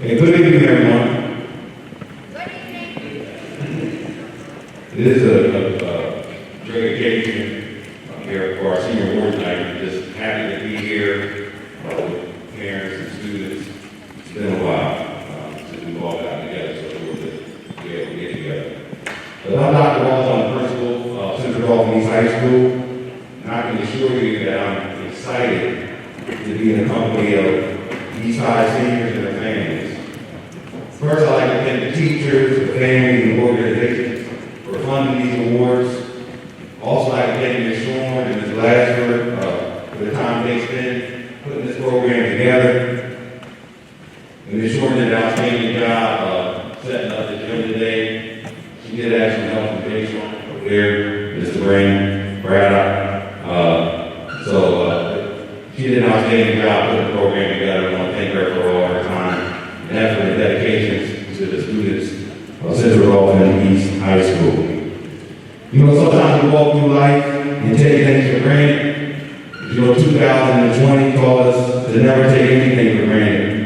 Hey, good evening, everyone. It is a great occasion here for our senior award night. I'm just happy to be here with parents and students. It's been a while since we've all gotten together, so we're good to be able to get together. But I'm Dr. Walls, I'm the principal of Central Dalton East High School, and I can assure you that I'm excited to be in the company of East High seniors and their families. First, I'd like to thank the teachers, the families, and the organizations for funding these awards. Also, I'd like to thank Ms. Shorn and Ms. Lasher for the time they spent putting this program together. And Ms. Shorn did an outstanding job setting up the gym today. She did have some help from Jason over there, Mr. Braddock. She did an outstanding job putting the program together. I want to thank her for all her time and effort and dedication to the students of Central Dalton East High School. You know, sometimes we walk through life and take things for granted. You know, 2020 taught us to never take anything for granted.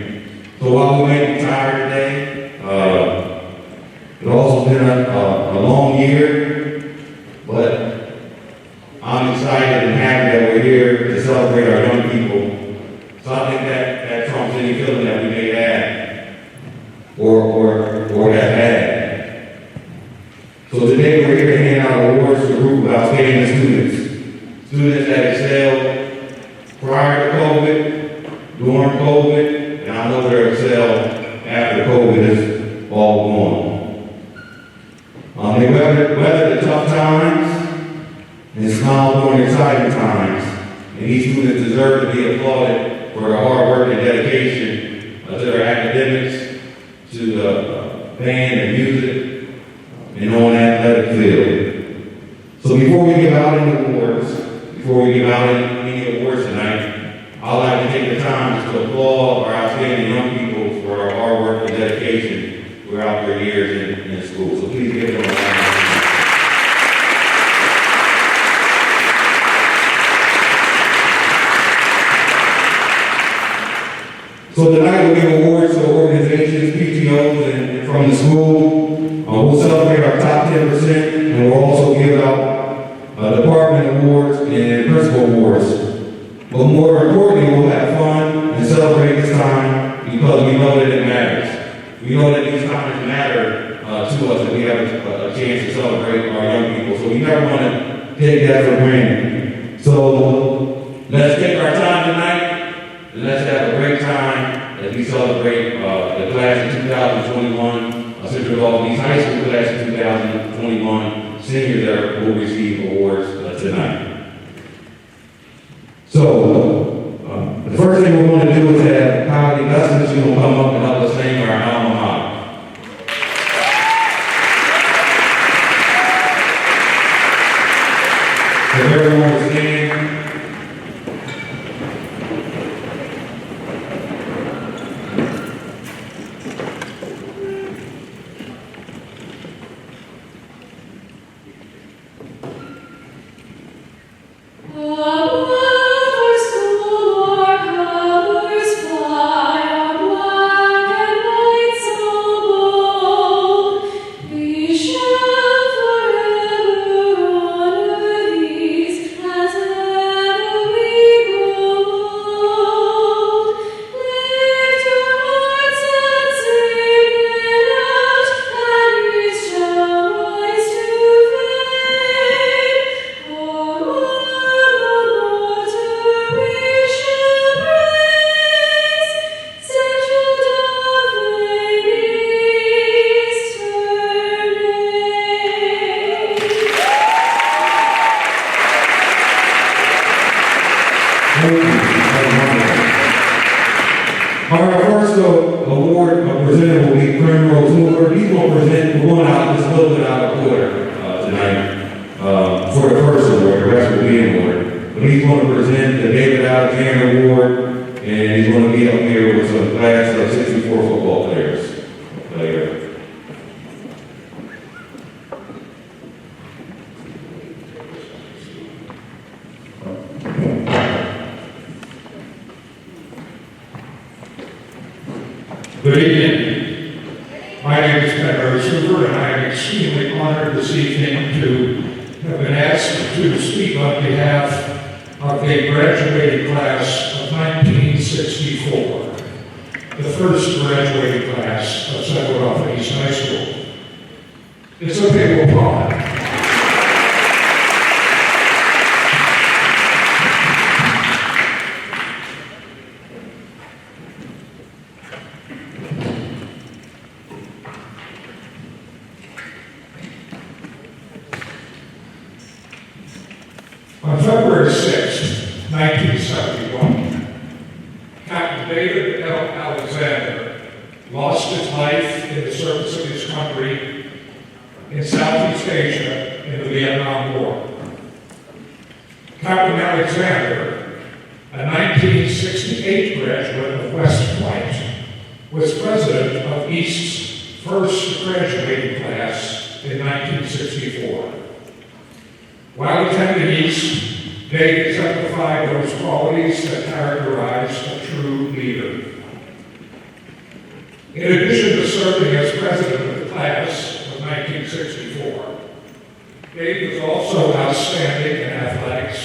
So while we may be tired today, it's also been a long year, but I'm excited and happy that we're here to celebrate our young people. So I think that trumps any feeling that we may have or have had. So today we're here to hand out awards to a group of outstanding students. Students that excelled prior to COVID, during COVID, and I know they'll excel after COVID is all gone. They weathered the tough times and smiled during exciting times. And these students deserve to be applauded for their hard work and dedication to their academics, to the band and music, and on that athletic field. So before we give out any awards tonight, I'd like to take the time to applaud our outstanding young people for their hard work and dedication throughout their years in school. So please give them a round. So tonight we'll give awards to organizations, PTOs, and from the school. We'll celebrate our top 10%, and we'll also give out department awards and principal awards. But more importantly, we'll have fun and celebrate this time because we know that it matters. We know that these times matter to us, and we have a chance to celebrate our young people. So we never want to take that for granted. So let's take our time tonight. And let's have a great time as we celebrate the class of 2021, Central Dalton East High School class of 2021 seniors that will receive awards tonight. So, the first thing we're going to do is have Kylie Gusmus, who will come up and help us sing our alma mater. So everyone will stand. Our first award presenter will be Primrose Moore. He's going to present the one out, just a little bit out of order tonight for the first award. The rest will be in order. But he's going to present the David Alexander Award, and he's going to be up here with some class of 64 football players. Good evening. My name is Ben Rosenberg, and I am extremely honored this evening to have been asked to speak on behalf of a graduating class of 1964, the first graduating class of Central Gulf East High School. It's okay to applaud. On February 6, 1971, Captain David L. Alexander lost his life in the service of his country in Southeast Asia in the Vietnam War. Captain Alexander, a 1968 graduate of West Point, was president of East's first graduating class in 1964. While attending East, Dave exemplified those qualities that characterize a true leader. In addition to serving as president of the class of 1964, Dave was also outstanding in athletics,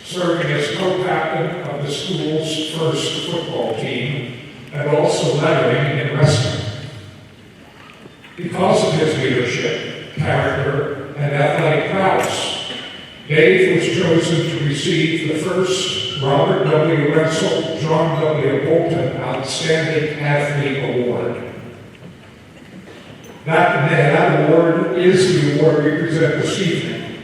serving as co-captain of the school's first football team and also lettering in wrestling. Because of his leadership, character, and athletic prowess, Dave was chosen to receive the first Robert W. Wenzel, John W. Bolton Outstanding Athlete Award. That award is the award we present this evening,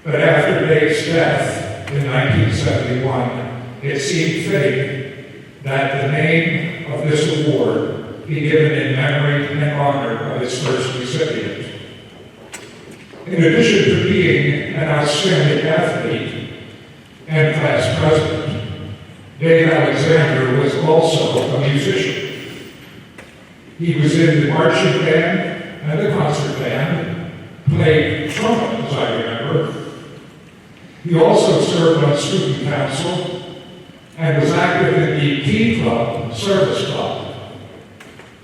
but after Dave's death in 1971, it seemed fitting that the name of this award be given in memory and honor of its first recipient. In addition to being an outstanding athlete and class president, Dave Alexander was also a musician. He was in the marching band and the concert band, played trumpet, as I remember. He also served on student council and was active in the Key Club Service Club.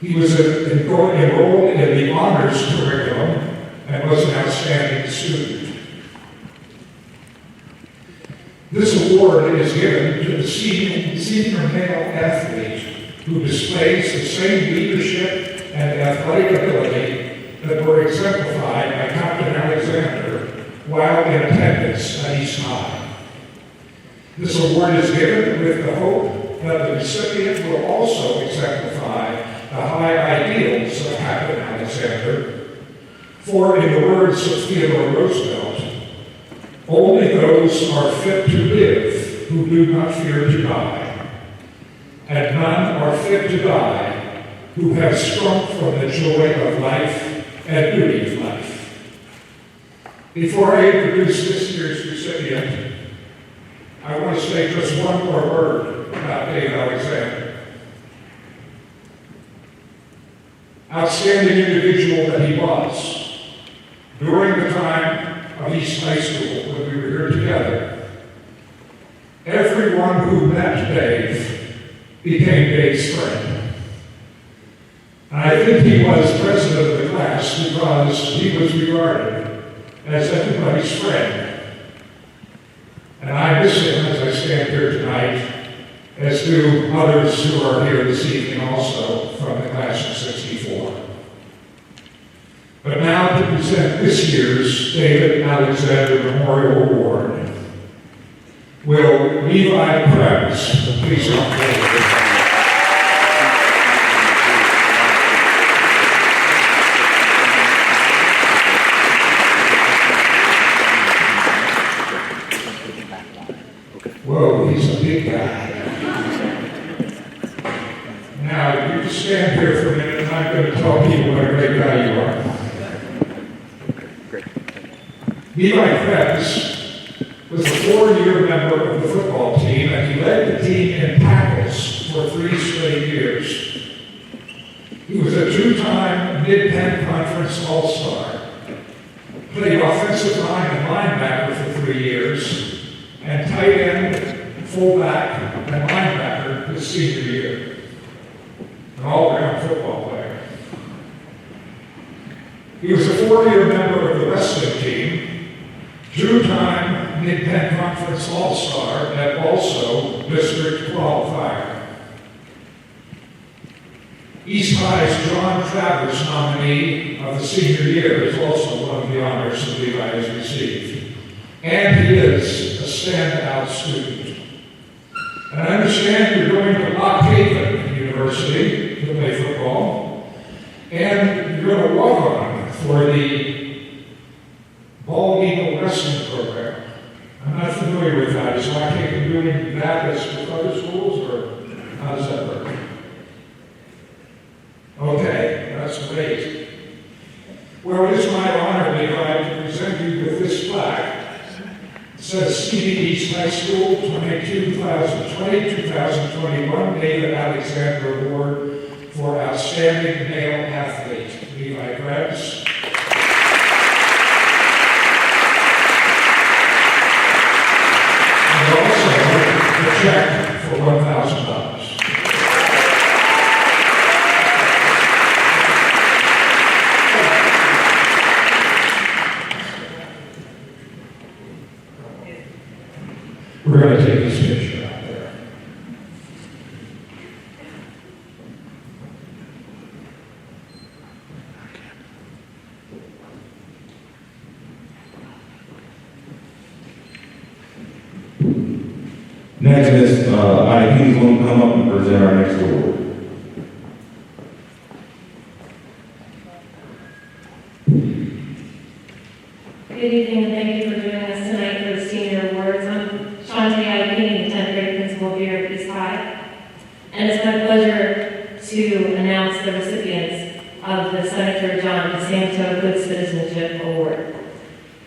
He was enrolled in the honors curriculum and was an outstanding student. This award is given to the senior male athlete who displays the same leadership and athletic ability that were exemplified by Captain Alexander while in attendance at East High. This award is given with the hope that the recipient will also exemplify the high ideals of Captain Alexander. For in the words of Theodore Roosevelt, only those are fit to live who do not fear to die, and none are fit to die who have sprung from the joy of life and beauty of life. Before I introduce this year's recipient, I want to say just one more word about Dave Alexander. Outstanding individual that he was. During the time of East High School, when we were here together, everyone who met Dave became Dave's friend. And I think he was president of the class because he was regarded as everybody's friend. And I miss him as I stand here tonight, as do others who are here this evening also from the class of 64. But now to present this year's David Alexander Memorial Award, will Levi Krebs please come forward. Whoa, he's a big guy. Now, you just stand here for a minute and I'm going to tell people what a great guy you are. Levi Krebs was a 4-year member of the football team, and he led the team in tackles for 3 straight years. He was a 2-time Mid-Penn Conference All-Star, played offensive line and linebacker for 3 years, and tight end, fullback, and linebacker his senior year. an all-around football player. He was a 4-year member of the wrestling team, two-time Mid-Penn Conference All-Star, and also district qualifier. East High's John Travers nominee of the senior year is also one of the honors that Levi has received. And he is a standout student. And I understand you're going to Lock Haven University to play football, and you're going to walk on for the Bald Eagle Wrestling Program. I'm not familiar with that. Is Lock Haven doing that as with other schools, or how does that work? Okay, that's great. Well, it is my honor, Levi, to present you with this plaque. It says CDEast High School 2020-2021 David Alexander Award for Outstanding Male Athlete. Levi Krebs. And also a check for $1,000. We're going to take this picture out there. Next, Ms. IEP is going to come up and present our next award. Good evening, and thank you for joining us tonight for the senior awards. I'm Shantae IEP, the 10th grade principal here at East High. And it's my pleasure to announce the recipients of the Senator John DeSanto Good Citizenship Award.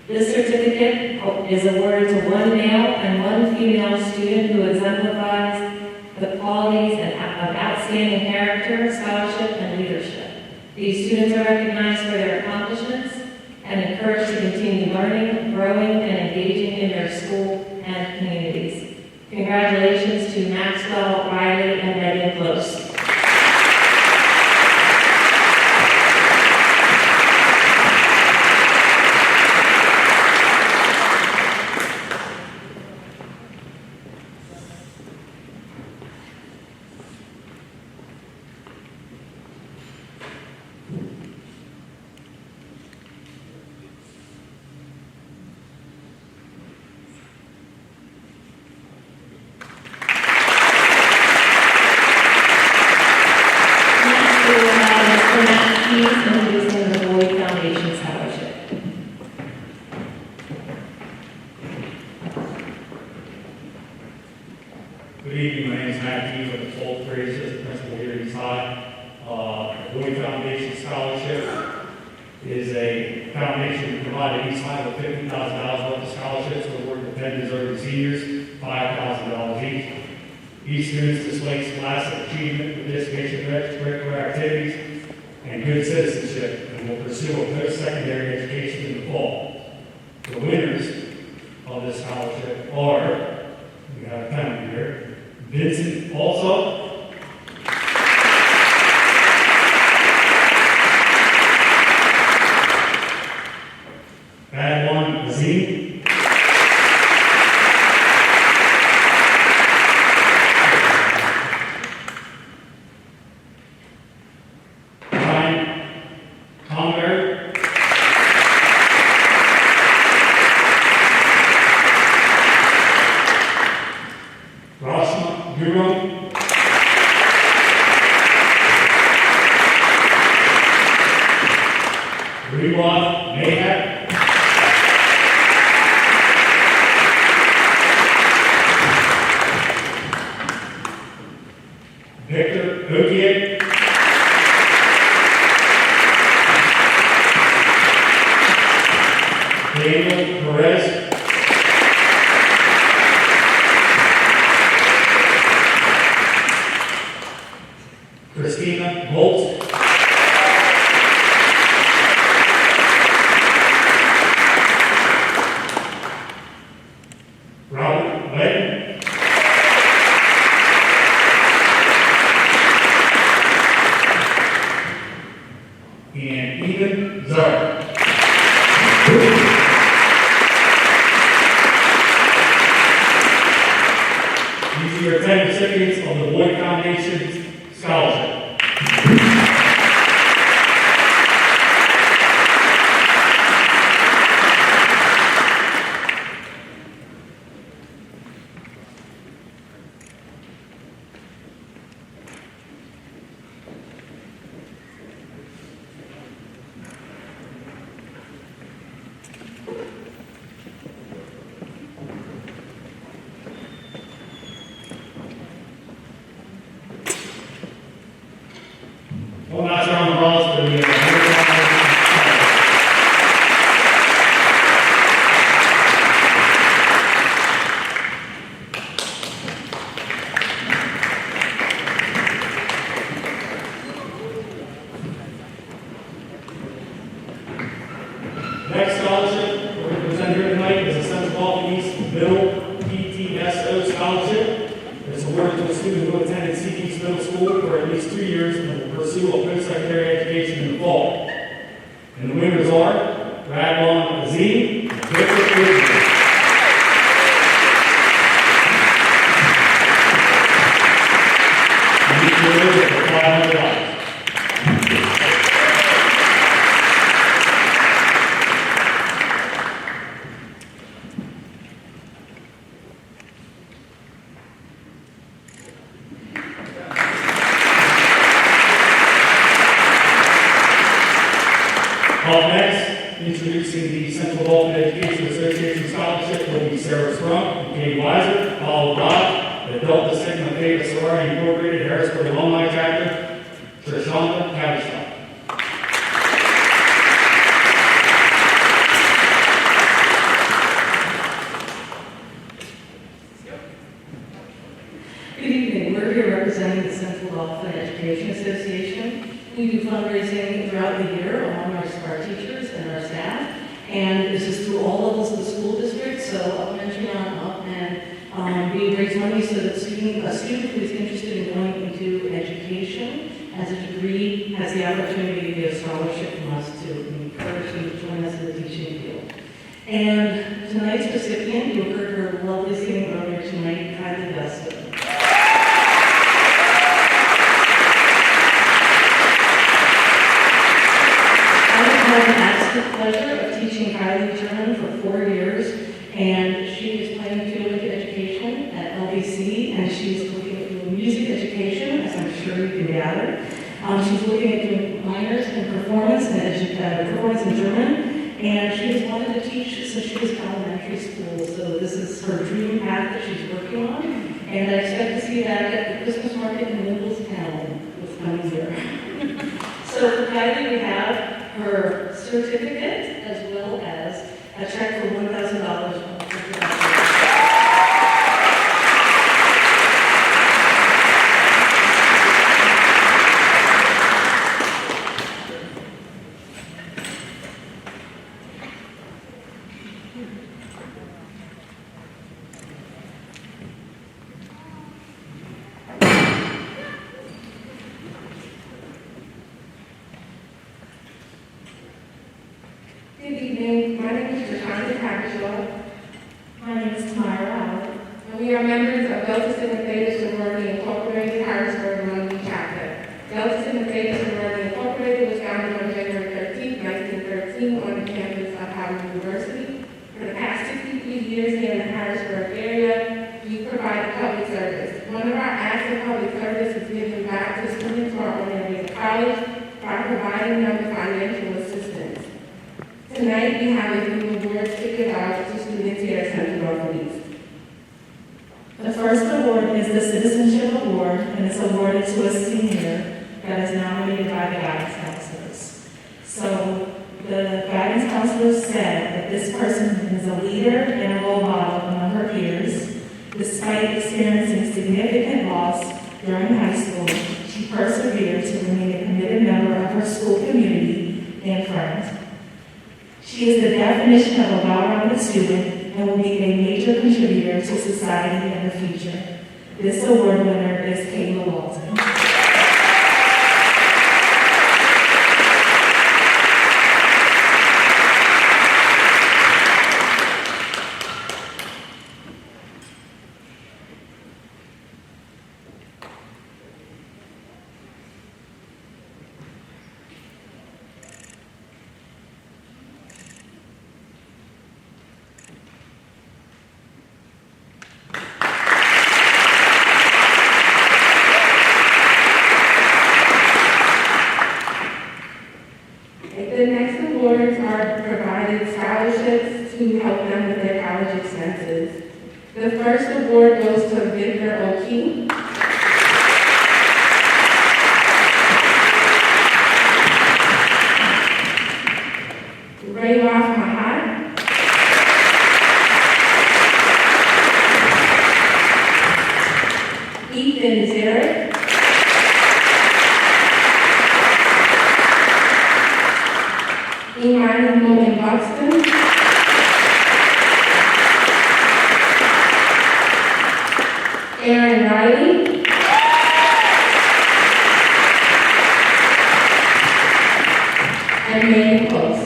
This certificate is awarded to one male and one female student who exemplifies the qualities of outstanding character, scholarship, and leadership. These students are recognized for their accomplishments and encouraged to continue learning, growing, and engaging in their school and communities. Congratulations to Maxwell, Riley, and Megan Close. Introducing the Boyd Foundation Scholarship. Good evening, my name is Matt Keys, I'm the 12th grade assistant principal here at East High. The Boyd Foundation Scholarship is a foundation that provided East High with $50,000 worth of scholarships awarded to 10 deserving seniors, $5,000 each. Each students display scholastic achievement, participation in extracurricular activities, and good citizenship, and will pursue a post-secondary education in the fall. The winners of this scholarship are, we have a pen here, Vincent also, Badwan Azim, Conrad, Rashma Gurum, Rewa Mayhat, Victor Ogier, Daniel Perez, Christina Bolt, Robert Ledden, These are your 10 recipients of the Boyd Foundation Scholarship. Well, not sure on the balls, but we next scholarship we're going to present here tonight is the Central Ball East Middle PTSO Scholarship. It's awarded to a student who attended CDEast Middle School for at least 2 years and will pursue a post-secondary education in the fall. And the winners are Radwan Azim and Victor Israel. And each winner for $500. Up next, introducing the Central Baltimore Education Association Scholarship will be Sarah Strunk and Kate Weiser, followed by the Delta Sigma Theta Sorority Incorporated Harrisburg Alumni Chapter, Trishanta Cavishon. Good evening. We're here representing the Central Baltimore Education Association. We do fundraising throughout the year among our teachers and our staff, and this is through all levels of the school district, so elementary on up, and we raise money so that a student who is interested in going into education as a degree has the opportunity to get a scholarship from us to encourage them to join us in the teaching field. And tonight's recipient, you heard her lovely singing earlier tonight, Kylie Vesta. I had the pleasure of teaching Kylie German for 4 years, and she is planning to go into education at LBC, and she's looking at doing music education, as I'm sure you can gather. She's looking at doing minors in performance and performance in German, and she has wanted to teach since she was in elementary school, so this is her dream path that she's working on, and I expect to see that at the Christmas market in Noblestown this coming year. So for Kylie, we have her certificate as well as a check for $1,000. Good evening. My name is Trishanta. My name is Tamara Howard. And we are members of Delta Sigma Theta Sorority Incorporated, Harrisburg Alumni Chapter. Delta Sigma Theta Sorority Incorporated was founded on January 13, 1913 on the campus of Howard University. For the past 63 years here in the Harrisburg area, we provide public service. One of our acts of public service is giving back to students who are on their way to college by providing them with financial assistance. Tonight, we have a few awards to give out to students here at Central Northeast. The first award is the Citizenship Award, and it's awarded to a senior that is nominated by the guidance counselors. So the guidance counselors said that this person is a leader and a role model among her peers. Despite experiencing significant loss during high school, she persevered to remain a committed member of her school community and friends. She is the definition of a well-rounded student and will be a major contributor to society in the future. This award winner is Kayla Walton. first award goes to Victor O'Kee. Rayloff Mahat. Ethan Zarek. Imani Moen Buxton. Aaron Riley. And Megan Close.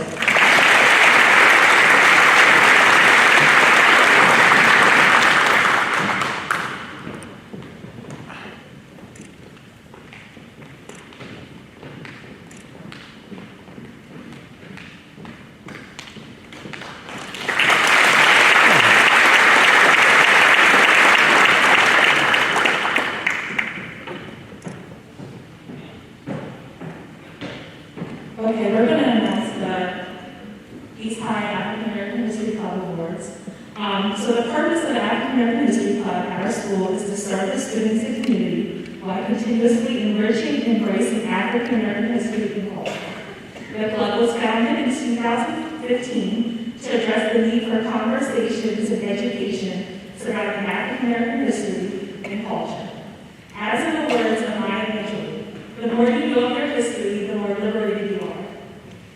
Okay, we're going to announce the East High African American History Club Awards. So the purpose of the African American History Club at our school is to serve the students and community while continuously enriching and embracing African American history and culture. The club was founded in 2015 to address the need for conversations and education surrounding African American history and culture. As in the words of Maya Angelou, the more you know of your history, the more liberated you are.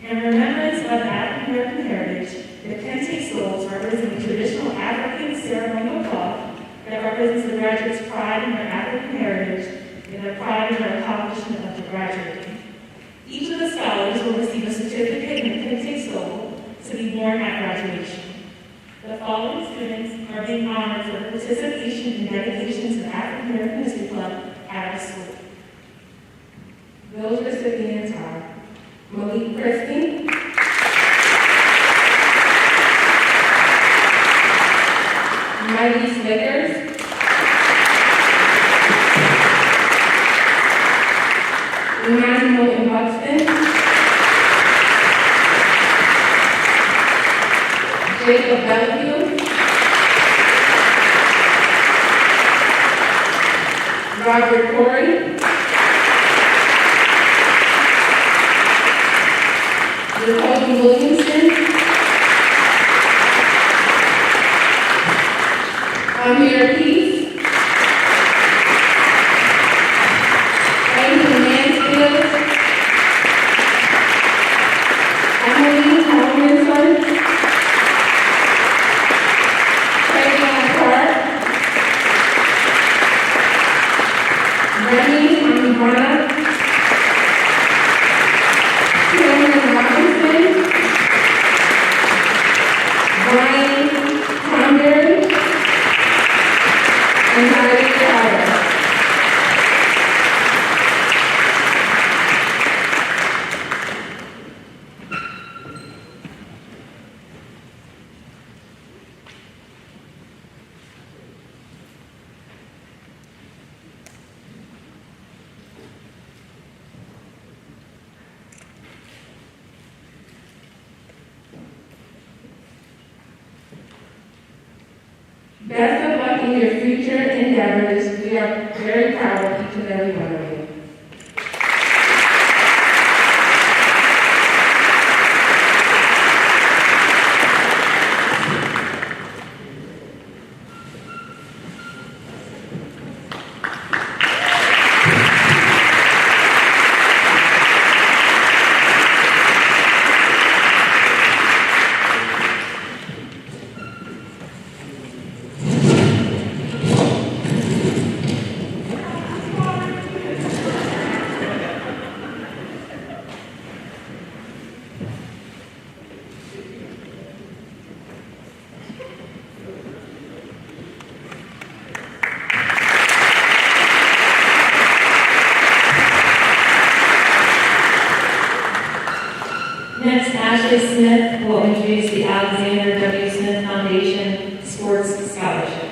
In remembrance of African American heritage, the Kente stoles represent a traditional African ceremonial cloth that represents the graduate's pride in their African heritage and their pride in their accomplishment of their graduating. Each of the scholars will receive a certificate in the Kente stole to be worn at graduation. The following students are being honored for their participation and dedication to the African American History Club at our school. Those recipients are Malik Christie, Miley Slickers, Emmanuel and Buxton, Jacob Bellevue, Robert Corey, Jacoby Williamson, Amir Peace, Nathan Mansfield, Emily Tomlinson, Taylor Clark, Remy Amibana, Cameron Robinson, Brian Conberry, and Harry Carter. Best of luck in your future endeavors. We are very proud of each and every one of you. Next, Ashley Smith will introduce the Alexander W. Smith Foundation Sports Scholarship.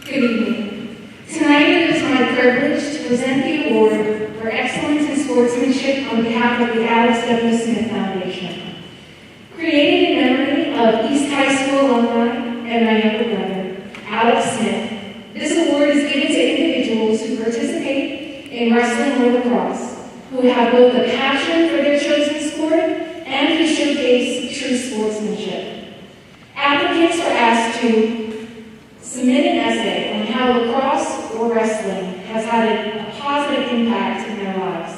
Good evening. Tonight it is my privilege to present the award Scholarship on behalf of the Alex W. Smith Foundation. Created in memory of East High School alumni and my younger brother, Alex Smith, this award is given to individuals who participate in wrestling or lacrosse, who have both a passion for their chosen sport and who showcase true sportsmanship. Applicants are asked to submit an essay on how lacrosse or wrestling has had a positive impact in their lives.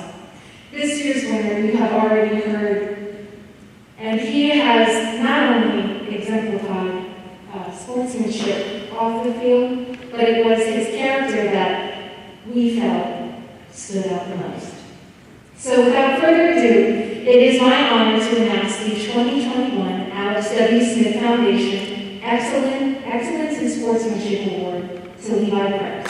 This year's winner you have already heard, and he has not only exemplified sportsmanship off the field, but it was his character that we felt stood out the most. So without further ado, it is my honor to announce the 2021 Alex W. Smith Foundation Excellence in Sportsmanship Award to Levi Price.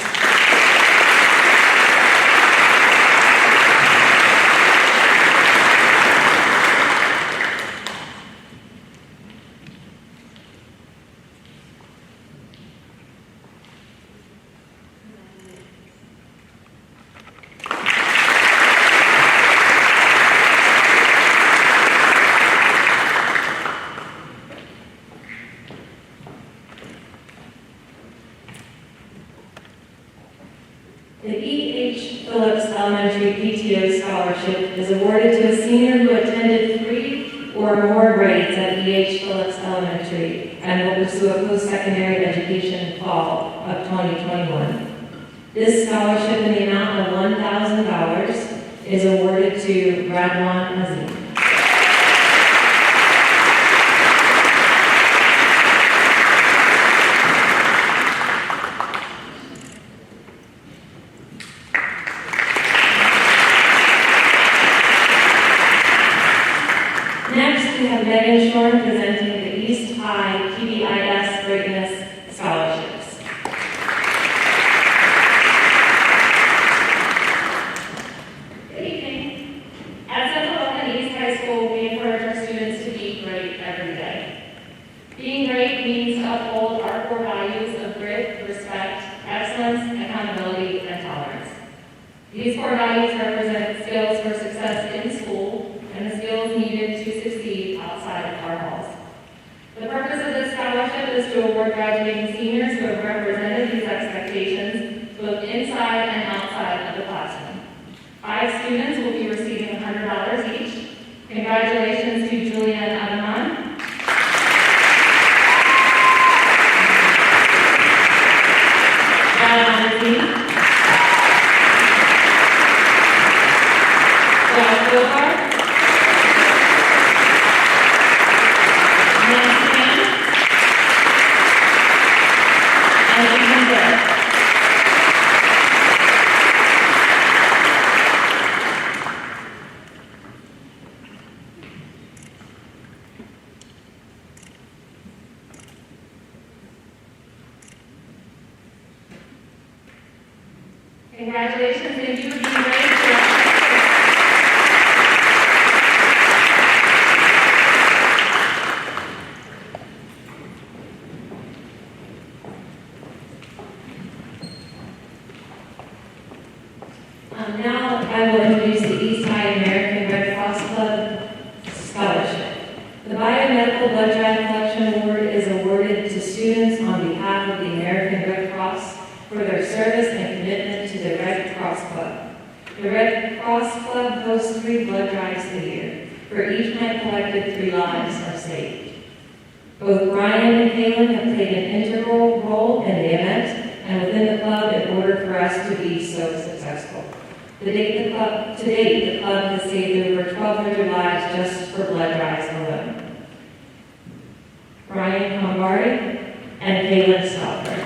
The E.H. Phillips Elementary PTO Scholarship is awarded to a senior who attended 3 or more grades at E.H. Phillips Elementary and will pursue a post-secondary education in fall of 2021. This scholarship in the amount of $1,000 is awarded to Radwan Azim. Next, we have Megan Shorn presenting the East High PBIS Greatness Scholarships. Good evening. At Central Oakland East High School, we encourage our students to be great every day. Being great means to uphold our core values of grit, respect, excellence, accountability, and tolerance. These core values represent skills for success in school and the skills needed to succeed outside of our halls. The purpose of this scholarship is to award graduating seniors who have represented these expectations both inside and outside of the classroom. 5 students will be receiving $100 each. Congratulations to Julianne Adaman, Diana Z, Josh Bogart, Nancy Mann, and Ethan Barrett. Congratulations, thank you for being great. Now I will introduce the East High American Red Cross Club Scholarship. The Biomedical Blood Drive Collection Award is awarded to students on behalf of the American Red Cross for their service and commitment to the Red Cross Club. The Red Cross Club hosts 3 blood drives a year. For each night collected, 3 lives are saved. Both Brian and Kaylin have played an integral role in the event and within the club in order for us to be so successful. To date, the club has saved over 1,200 lives just for blood drives alone. Brian Combardi and Kaylin Stauffer.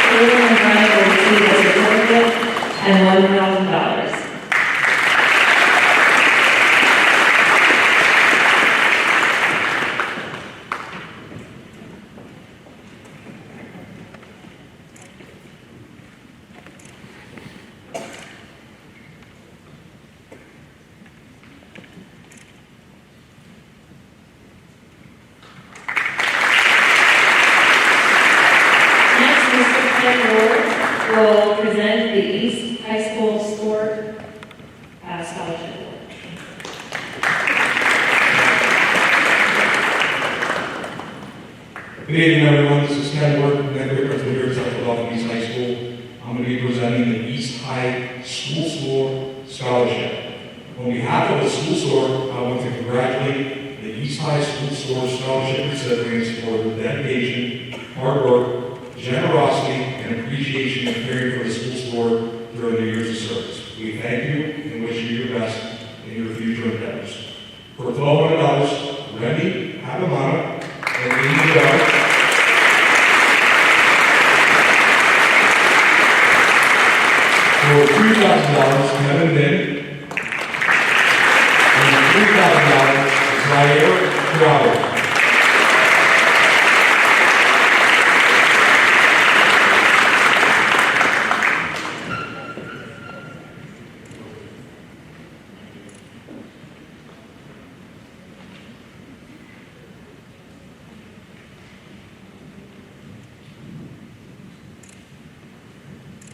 Kaylin and Brian will receive a certificate and $1,000. Will present the East High School Good evening, everyone. This is Ken Ward, Network Principal here at South Philadelphia East High School. I'm going to be presenting the East High School Score Scholarship. On behalf of the school score, I want to congratulate the East High School Score Scholarship recipients for their dedication, hard work, generosity, and appreciation of caring for the school score during their years of service. We thank you and wish you your best in your future endeavors. For $1,200, Remy Abamana and Amy Bell. For $3,000, Kevin Bin. And $3,000, Zaire Bravo.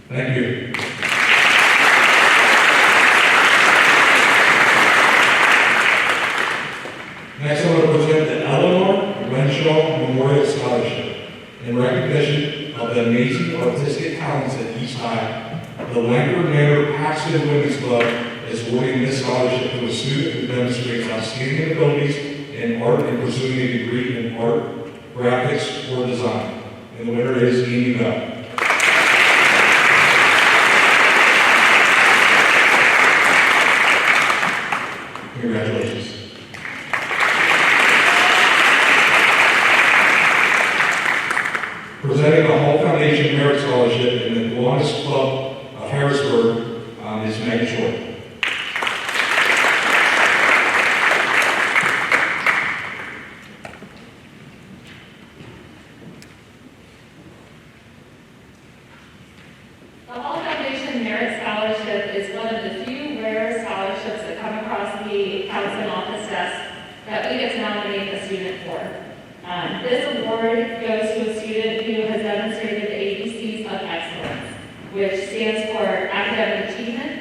Thank you. Next, I'm going to present the Eleanor Renshaw Memorial Scholarship. In recognition of the amazing artistic talents at East High, the Lanker Manor Paxton Women's Club is awarding this scholarship to a student who demonstrates outstanding abilities in art and pursuing a degree in art, graphics, or design. And the winner is Amy Bell. Congratulations. Presenting the Hall Foundation Merit Scholarship in the Kiwanis Club of Harrisburg is Megan Short. The Hall Foundation Merit Scholarship is one of the few rare scholarships that come across the counseling office desk that we get to nominate a student for. This award goes to a student who has demonstrated the ABCs of excellence, which stands for academic achievement,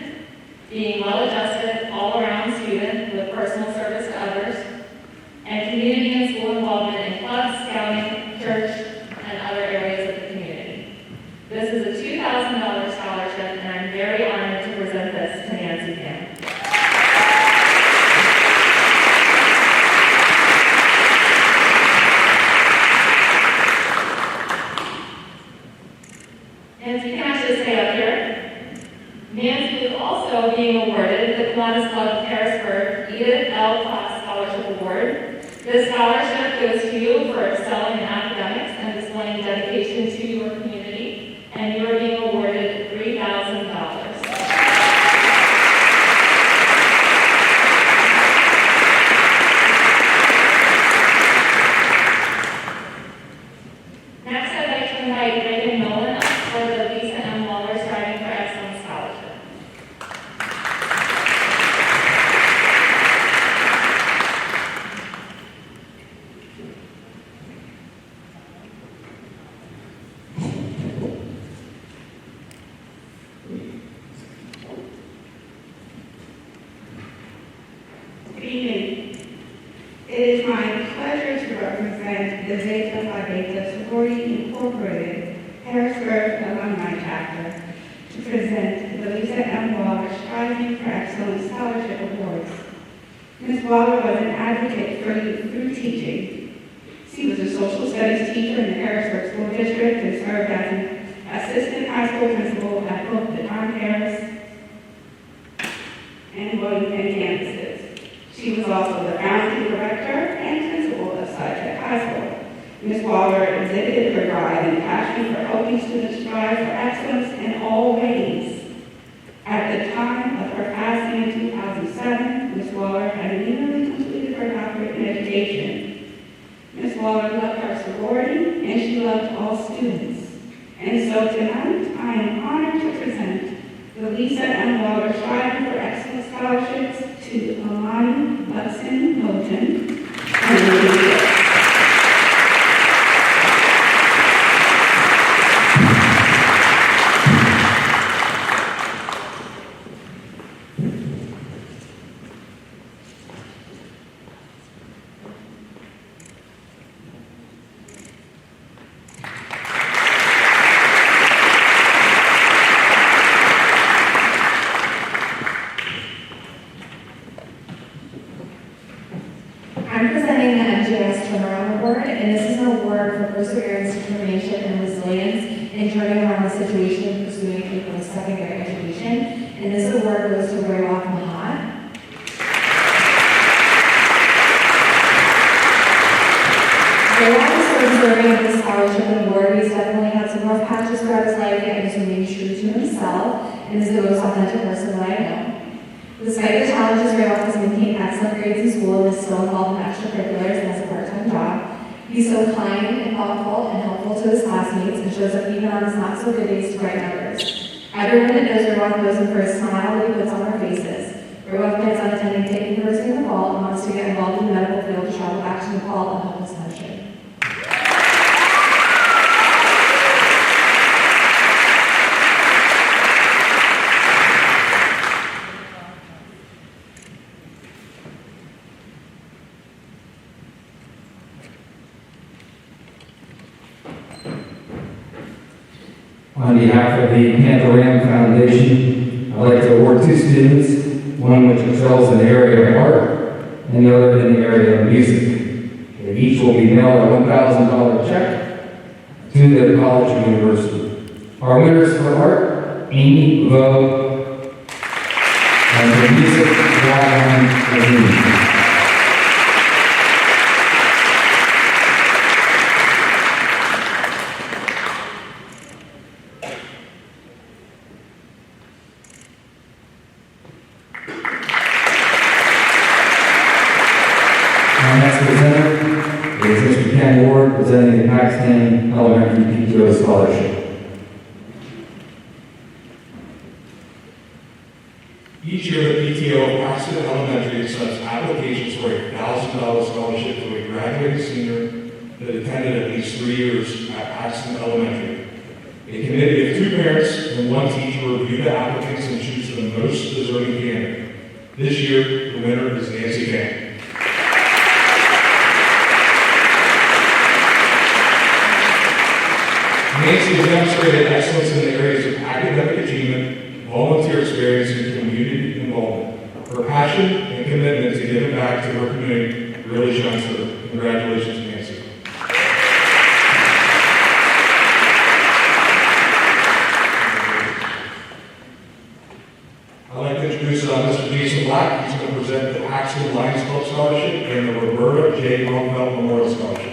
being well-adjusted, all-around student with personal service to others, and community and school involvement in clubs, scouting, church, and other areas of the community. This is a $2,000 scholarship, and I'm very honored to present this to Nancy Kim. Nancy, can I just stay up here? Nancy is also being awarded the Kiwanis Club of Harrisburg Edith L. Class Scholarship Award. This scholarship goes to you for excelling in academics and displaying dedication to your community, and you are being awarded $3,000. Next, I'd like to invite Reagan Nolan up for the Lisa M. Waller Striving for Excellence Scholarship. Good evening. It is my pleasure to represent the Zeta Phi Beta Sorority Incorporated Harrisburg Alumni Chapter to present the Lisa M. Waller Striving for Excellence Scholarship Awards. Ms. Waller was an advocate for youth through teaching. She was a social studies teacher in the Harrisburg School District and served as an assistant high school principal at both the John Harris and Wilmington campuses. She was also the founding director and principal of Sidetech High School. Ms. Waller exhibited her drive and passion for helping students strive for excellence in all ways. At the time of her passing in 2007, Ms. Waller had nearly completed her doctorate in education. Ms. Waller loved her sorority and she loved all students. And so tonight, I am honored to present the Lisa M. Waller Striving for Excellence Scholarships to Alani Hudson Moulton and Lily. And this award goes to Raylock Mahat. Raylock is so deserving of this scholarship and award. He's definitely had some rough patches throughout his life, yet he's remained true to himself and is the most authentic person that I know. Despite the challenges, Raylock has maintained excellent grades in school and is still involved in extracurriculars and has a part-time job. He's so kind and thoughtful and helpful to his classmates and shows up even on his not-so-good days to brighten others. Everyone that knows Raylock knows him for his smile that he puts on their faces. Raylock plans on attending Pitt University in the fall and wants to get involved in the medical field to travel back to Nepal and help his country. On behalf of the Panther Foundation, I'd like to award 2 students, one which excels in the area of art and the other in the area of music. They each will be mailed a $1,000 check to their college or university. Our winners for art, Amy Vo, and for music, Ryan Levine. Our next presenter is Mr. Ken Ward, presenting the Pakistan Elementary PTO Scholarship. Each year, the PTO of Paxton Elementary accepts applications for a $1,000 scholarship to a graduating senior that attended at least 3 years at Paxton Elementary. A committee of 2 parents and 1 teacher review the applicants and choose the most deserving candidate. This year, the winner is Nancy Van. Nancy has demonstrated excellence in the areas of academic achievement, volunteer experience, and community involvement. Her passion and commitment to giving back to her community really shines through. Congratulations, Nancy. I'd like to introduce Mr. Jason Black. He's going to present the Paxton Lions Club Scholarship and the Roberta J. Rumfeld Memorial Scholarship.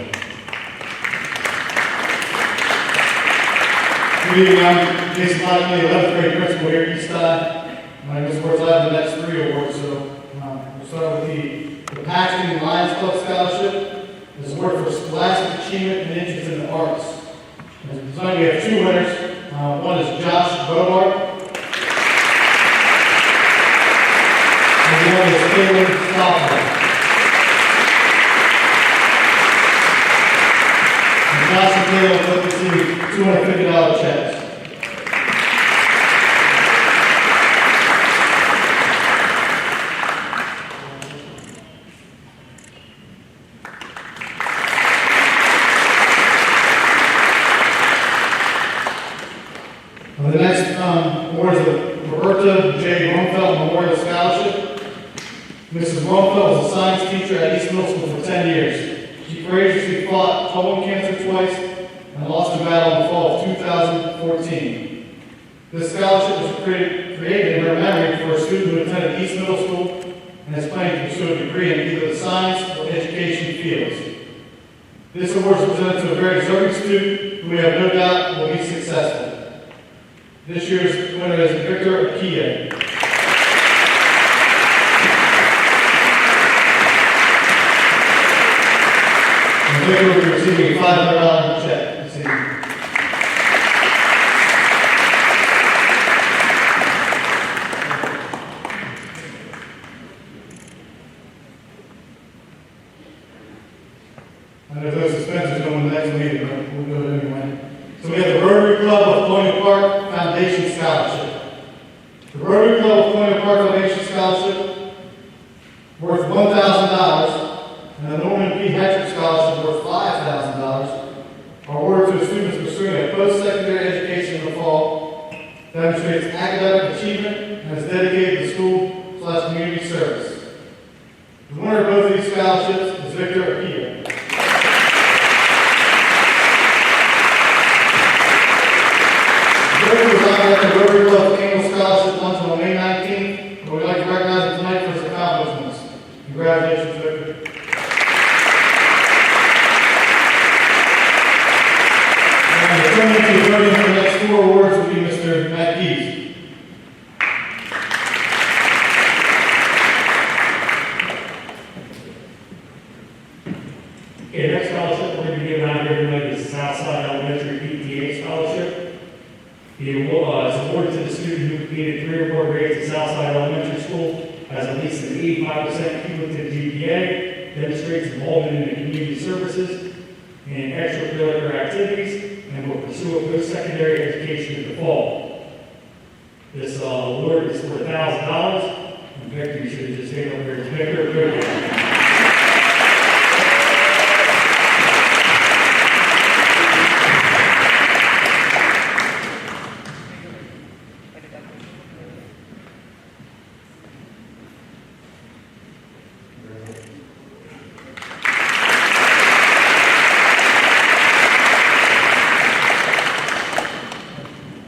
Good evening, I'm Jason Lockley, 11th grade principal here at Eastside. My name is, of course, I have the next 3 awards, so we'll start with the Paxton Lions Club Scholarship. This award for scholastic achievement and interest in the arts. And tonight we have 2 winners. One is Josh Bogart, and the other is Taylor Stockman. Josh and Taylor both received $250 checks. The next award is the Roberta J. Rumfeld Memorial Scholarship. Mrs. Rumfeld was a science teacher at East Middle School for 10 years. She courageously fought colon cancer twice and lost a battle in the fall of 2014. This scholarship was created in her memory for a student who attended East Middle School and is planning to pursue a degree in either the science or education fields. This award is presented to a very deserving student who we have no doubt will be successful. This year's winner is Victor Akia. And Victor will be receiving a $500 check this evening. I know those expenses go in the next meeting, but we'll do it anyway. So we have the Rotary Club of Colonial Park Foundation Scholarship. The Rotary Club of Colonial Park Foundation Scholarship worth $1,000 and the Norman P. Hedrick Scholarship worth $5,000 are awarded to students pursuing a post-secondary education in the fall, demonstrates academic achievement, and is dedicated to school/community service. The winner of both of these scholarships is Victor Akia. The Rotary Club annual scholarship lunch on May 9th. least an 85% cumulative GPA, demonstrates involvement in the community services and extracurricular activities, and will pursue a post-secondary education in the fall. This award is for $1,000, and Victor, you should have just handed over to Victor.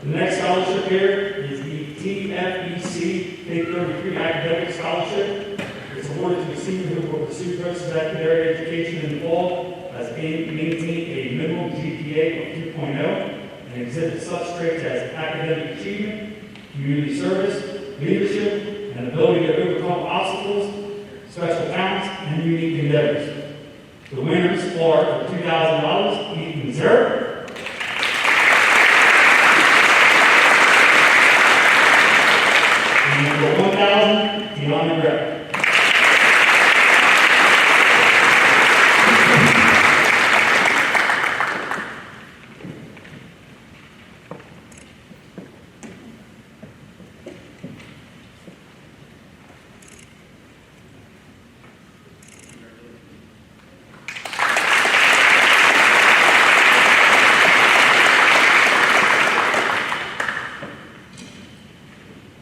The next scholarship here is the TFEC Big 33 Academic Scholarship. It's awarded to a senior who will pursue post-secondary education in the fall, has maintained a minimum GPA of 2.0, and exhibits such traits as academic achievement, community service, leadership, and ability to overcome obstacles, special talents, and unique endeavors. The winners are for $2,000, Ethan Zerr. And for $1,000, Deanna Gray.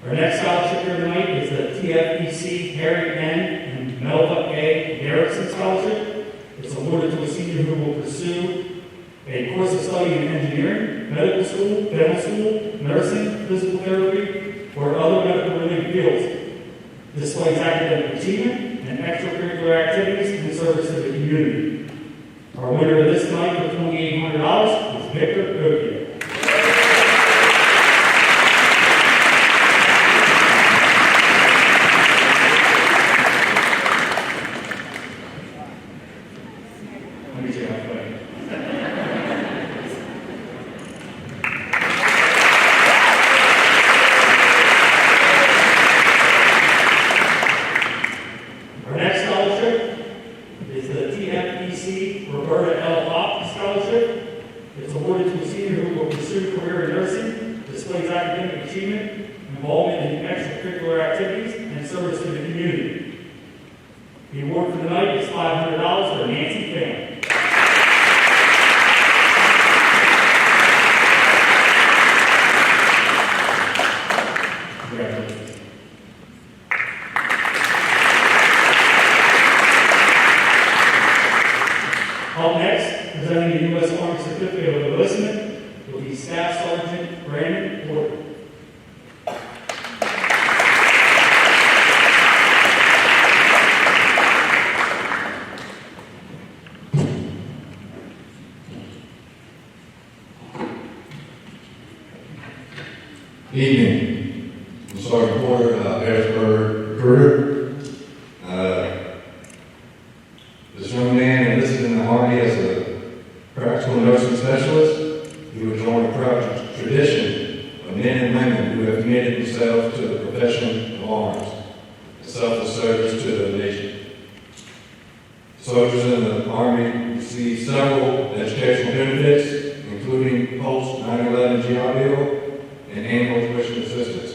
Our next scholarship here tonight is the TFEC Harry N. and Melva A. Garrison Scholarship. It's awarded to a senior who will pursue a course of study in engineering, medical school, dental school, nursing, physical therapy, or other medical-related fields. Displays academic achievement and extracurricular activities in service to the community. Our winner of this night for $2,800 is Victor Okia. Let me check out the way. Our next scholarship is the TFEC Roberta L. Hopkins Scholarship. It's awarded to a senior who will pursue a career in nursing, displays academic achievement, involvement in extracurricular activities, and service to the community. The award for the night is $500 for Nancy Pham. Congratulations. Up next, presenting the U.S. Army Certificate of Enlistment will be Staff Sergeant Brandon Porter. Evening. I'm Sergeant Porter, Harrisburg recruiter. This young man enlisted in the Army as a practical nursing specialist. He would join a proud tradition of men and women who have committed themselves to the profession of arms and selfless service to the nation. Soldiers in the Army receive several educational benefits, including post-9/11 GI Bill and annual tuition assistance.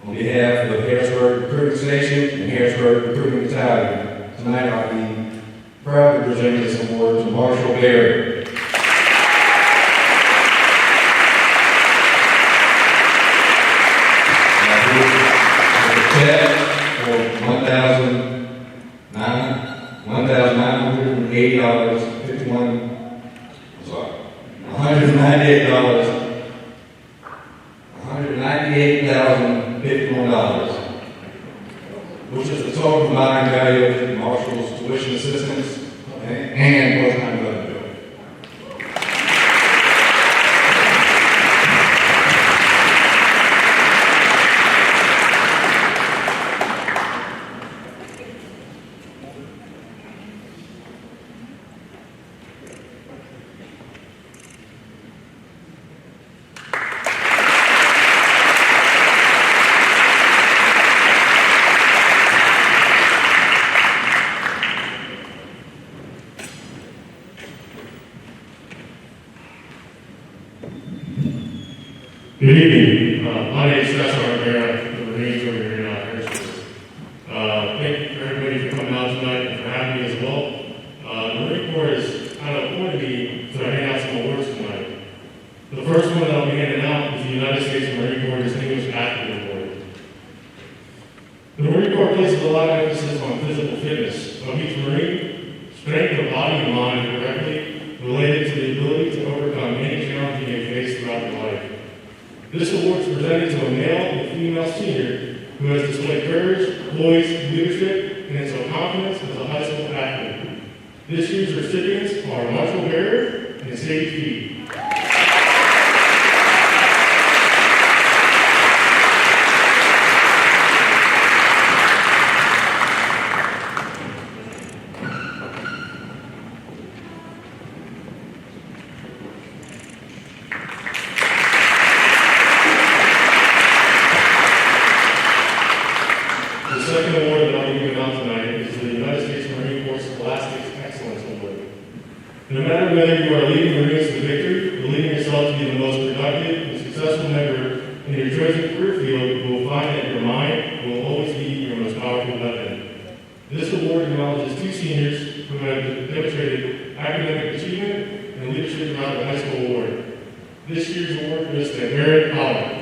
On behalf of the Harrisburg Recruiting Station and Harrisburg Recruiting Battalion, tonight I'll be proud to present this award to Marshall Berry. Check for $198,051, which is the total combined value of the Marshall's tuition assistance and post-9/11 bill. The Marine Corps places a lot of emphasis on physical fitness of each Marine. Strength of body and mind are directly related to the ability to overcome any challenge you may face throughout your life. This award is presented to a male and female senior who has displayed courage, poise, leadership, and shown confidence as a high school athlete. This year's recipients are Marshall Bear and Sadie Fee. The second award that I'll be giving out tonight is the United States Marine Corps Scholastic Excellence Award. No matter whether you are leading Marines to victory or leading yourself to be the most productive and successful member in your chosen career field, you will find that your mind will always be your most powerful weapon. This award acknowledges two seniors who have demonstrated academic achievement and leadership throughout the high school award. This year's award goes to Aaron Pollard.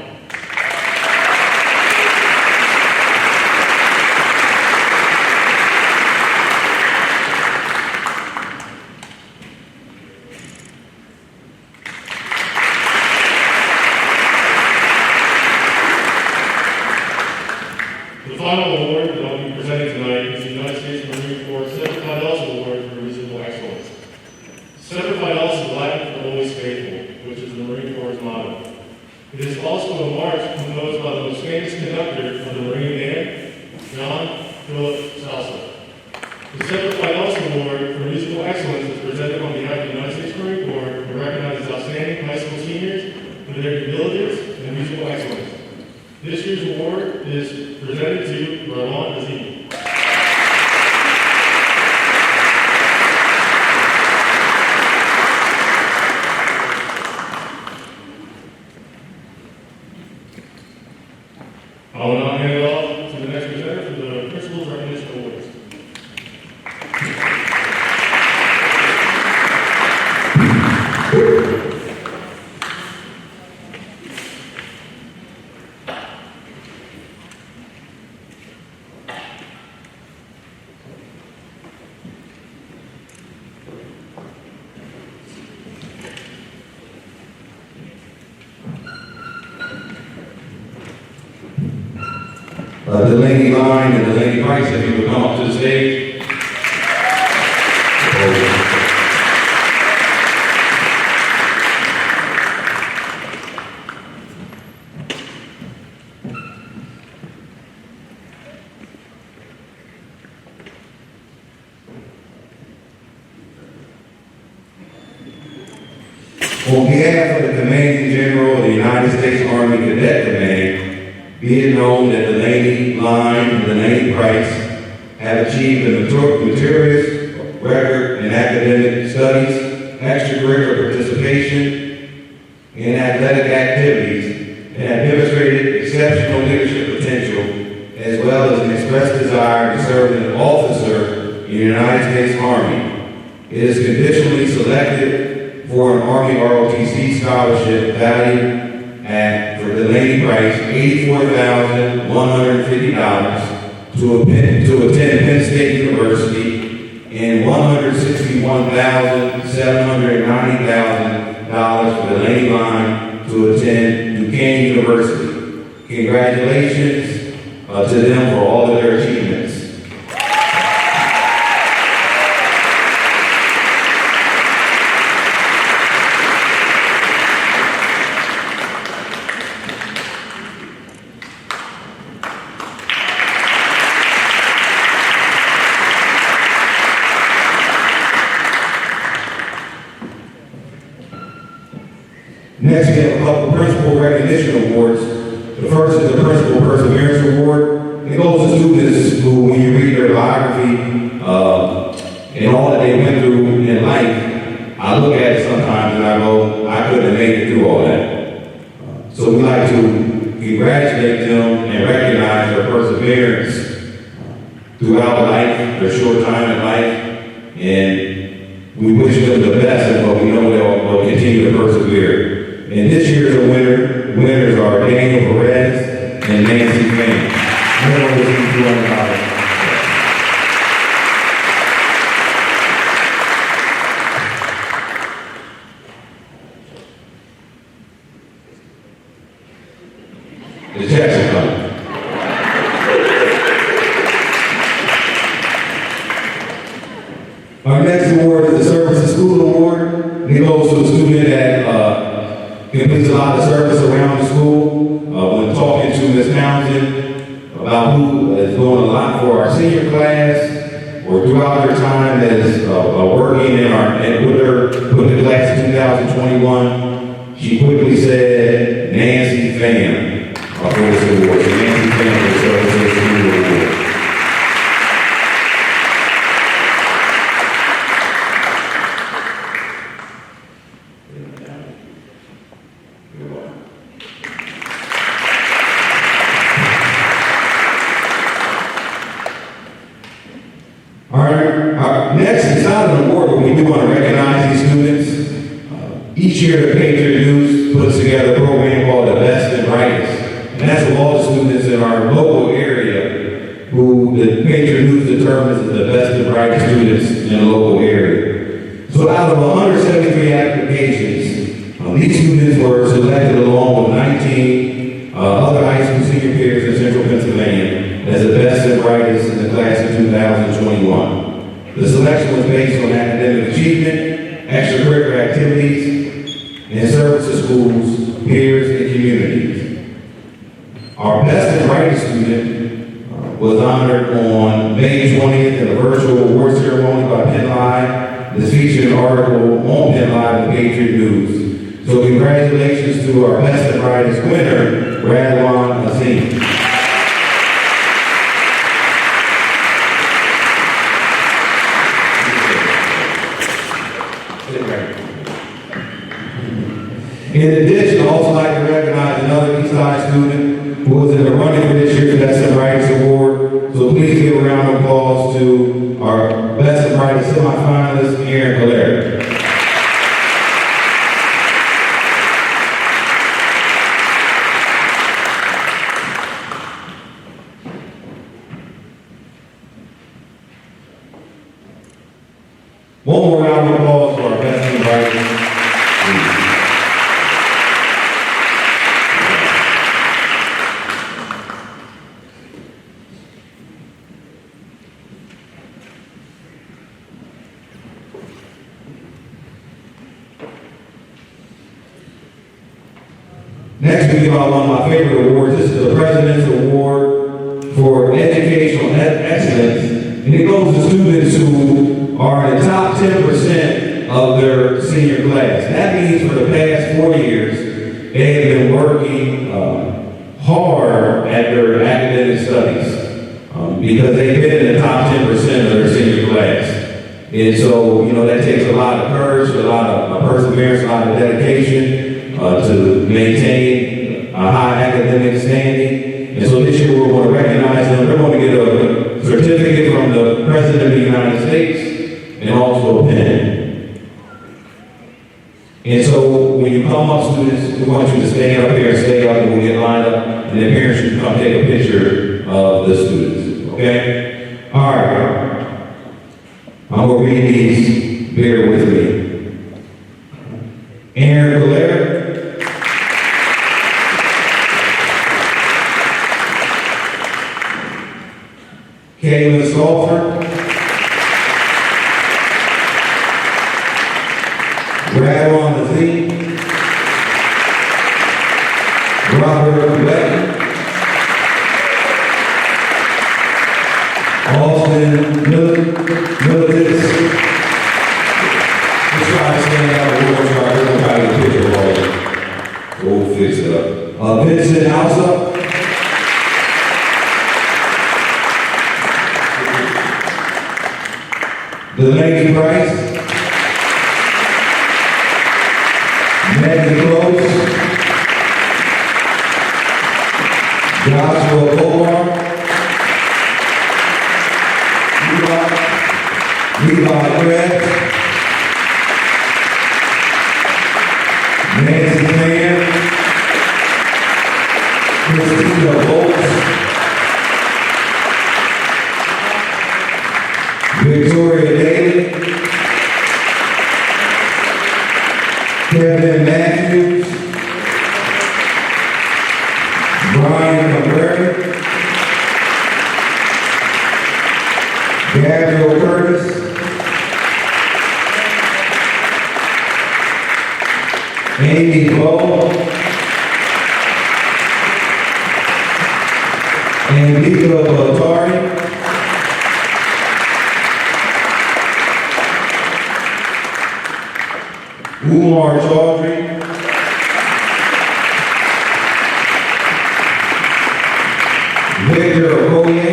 The final award that I'll be presenting tonight is the United States Marine Corps Semper Fidelis Award for Musical Excellence. Semper Fidelis is Latin for always faithful, which is the Marine Corps' motto. It is also a march composed by the most famous conductor of the Marine Band, John Philip Salsa. The Semper Fidelis Award for Musical Excellence is presented on behalf of the United States Marine Corps and recognizes outstanding high school seniors for their due diligence and musical excellence. This year's award is presented to Roland Azim. I will now hand it off to the next presenter for the Principal's Recognition Awards. Delaney Line and Delaney Price, if you would come up to the stage. On behalf of the Commanding General of the United States Army Cadet Command, be it known that Delaney Line and Delaney Price have achieved a meritorious record in academic studies, extracurricular participation, in athletic activities, and have demonstrated exceptional leadership potential, as well as an expressed desire to serve as an officer in the United States Army. It is conditionally selected for an Army ROTC scholarship valued at, for Delaney Price, $84,150 to attend Penn State University and $161,790,000 for Delaney Line to attend Duquesne University. Congratulations to them for all of their achievements. Next, we have a couple of Principal Recognition Awards. The first is the Principal Perseverance Award. It goes to students who, when you read their biography and all that they went through in life, I look at it sometimes and I go, I couldn't have made it through all that. So we like to congratulate them and recognize their perseverance throughout life, their short time in life, and we wish them the best, but we know they'll continue to persevere. And this year's winners are Daniel Perez and Nancy Payne. They will receive $200. The checks are coming. Our next award is the Service to School Award. It goes to a student that completes a lot of service around the school. When talking to Ms. Townsend about who is doing a lot for our senior class or throughout their time as working with the class of 2021, she quickly said, Nancy Pham, for this award. So Nancy Pham for the Service to the School Award. Our next is not an award, but we do want to recognize these students. Each year, the Patriot News puts together a program called The Best and Brightest. And that's for all the students in our local area who the Patriot News determines as the best and brightest students in the local area. So out of 173 applications, these students were selected along with 19 other high school senior peers in central Pennsylvania as the best and brightest in the class of 2021. The selection was based on academic achievement, extracurricular activities, and service to schools, peers, and communities. Our best and brightest student was honored on May 20th in a virtual award ceremony by Penn Live. This featured an article on Penn Live in the Patriot News. So congratulations to our best and brightest winner, Radwan Azim. In addition, I'd also like to recognize another East High student who was in the running for this year's Best and Brightest Award. So please give a round of applause to our Best and Brightest semifinalist, Aaron Calera. One more round of applause for our Best and Brightest. Next, we give out one of my favorite awards. This is the President's Award for Educational Excellence, and it goes to students who are in the top 10% of their senior class. That means for the past 4 years, they have been working hard at their academic studies because they've been in the top 10% of their senior class. And so, that takes a lot of courage, a lot of perseverance, a lot of dedication to maintain a high academic standing. And so this year we're going to recognize them. They're going to get a certificate from the President of the United States and also a pen. And so when you come up, students, we want you to stand up here and stay up and we'll get lined up. And the parents should come take a picture of the students. Okay? All right. I'm going to read these. Bear with me. Aaron Calera. Kayla Salford, Radwan Azim, Robert Wetton, Austin Militants. Let's try to stand out. We're going to try to get a picture of all of them. So we'll fix it up. Vincent Alsa. Delaney Price, Megan Close, Joshua Omar, Levi Craig, Nancy Pham, Christina Bolts, Gabriel Curtis, Amy Bowe, and Mika Batari. Umar Chaudhry, Victor Okoye,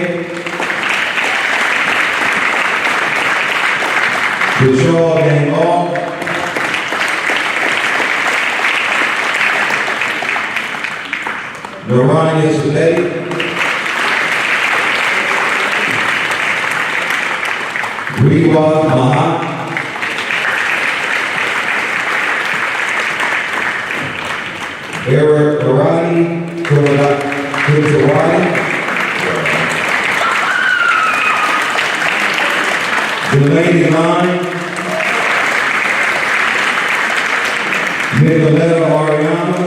Vishal Gangal, Naranya Sabeti, Riwaz Mahat, Eric Arati, Kurzawadi, Delaney Line, Nicoletta Ariana,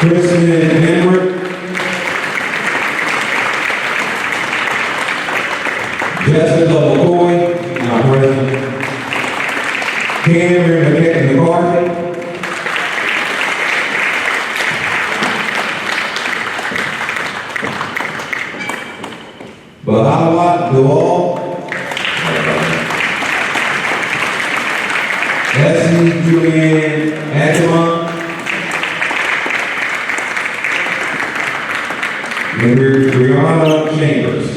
Kristen Henry, Jessica McCoy, not present. Cameron McCarthy, Bahawat Dawal, Essie Julianne Atchemont, and Brianna Chambers.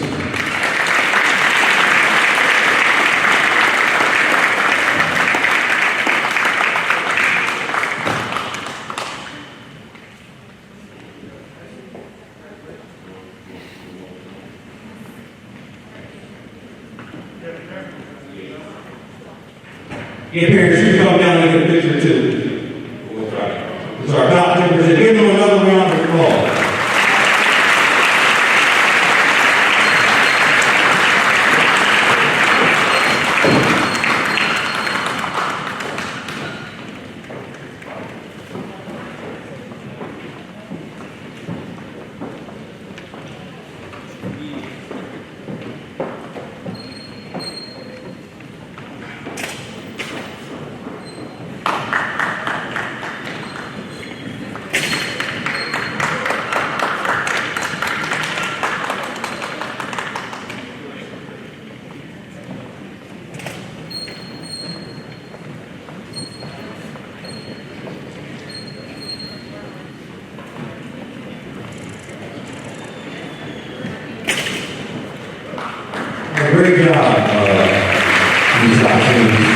Yeah, parents, you come down and get a picture too. It's our top 10%. Give them another round of applause. Great job, these opportunities.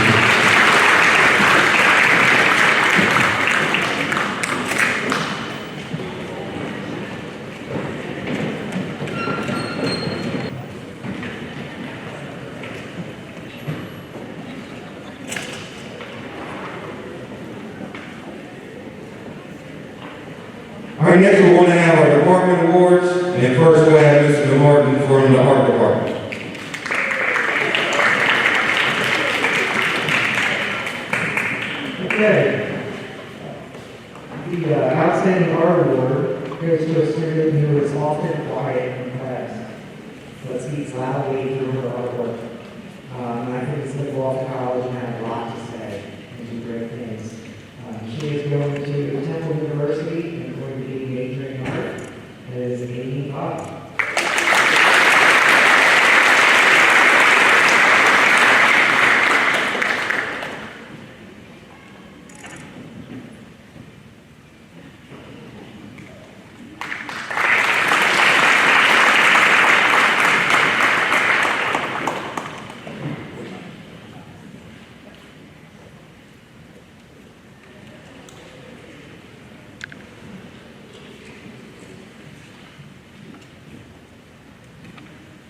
All right, next we're going to have our department awards, and first we'll have Mr. Martin from the art department. Okay. The Outstanding Art Award goes to a student who is often quiet in class, but speaks loudly through her artwork. And I think it's going to go off to college and have a lot to say and do great things. She is going to Temple University and going to be majoring in art and is 85.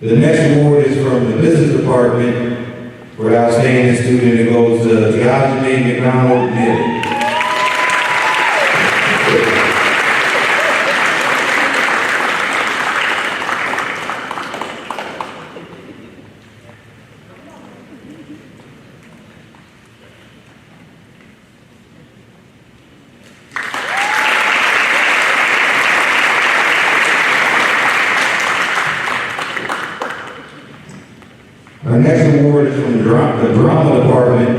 The next award is from the business department for outstanding student. It goes to Theogony McDonald Nibby. next award is from the drama department,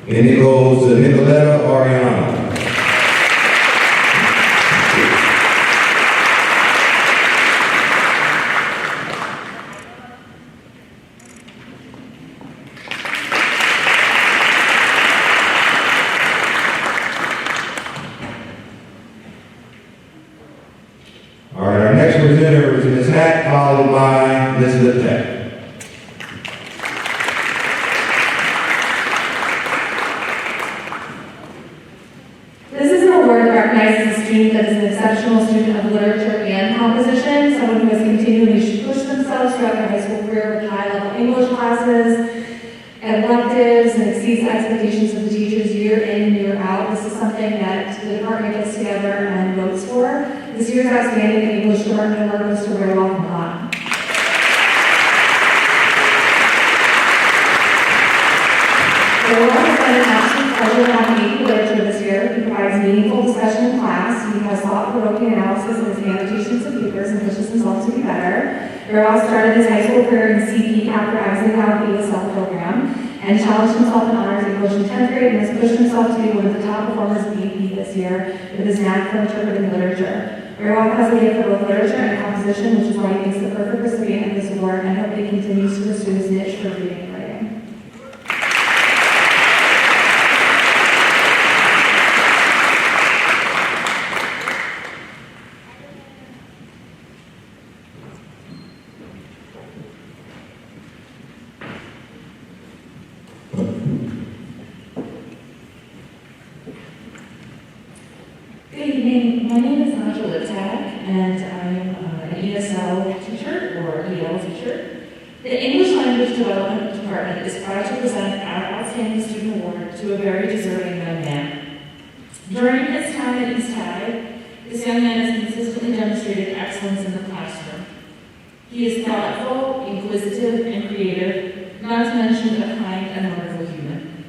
and it goes to Nicoletta Ariana. All right, our next presenter is Ms. Hack, followed by Ms. Liptak. This is an award that recognizes a student that is an exceptional student of literature and composition, someone who has continually pushed themselves throughout their high school career with high-level English classes, electives, and exceeds expectations of the teachers year in and year out. This is something that the department gets together and votes for. This year's outstanding English department award goes to Rayloff and Hahn. Rayloff has been an absolute pleasure to have me literature this year. He provides meaningful discussion in class. He has thought-provoking analysis of his annotations of papers and pushes himself to be better. Rayloff started his high school career in CP after exiting out of the ESL program and challenged himself in honors English in 10th grade and has pushed himself to be one of the top performers in AP this year with his knack for interpreting literature. Rayloff has a gift for both literature and composition, which is why he makes the perfect recipient of this award, and I hope he continues to pursue his niche for reading and writing. Good evening. My name is Naja Liptak, and I'm an ESL teacher or EL teacher. The English Language Development Department is proud to present our Outstanding Student Award to a very deserving young man. During his time at East High, this young man has consistently demonstrated excellence in the classroom. He is thoughtful, inquisitive, and creative, not to mention a kind and wonderful human.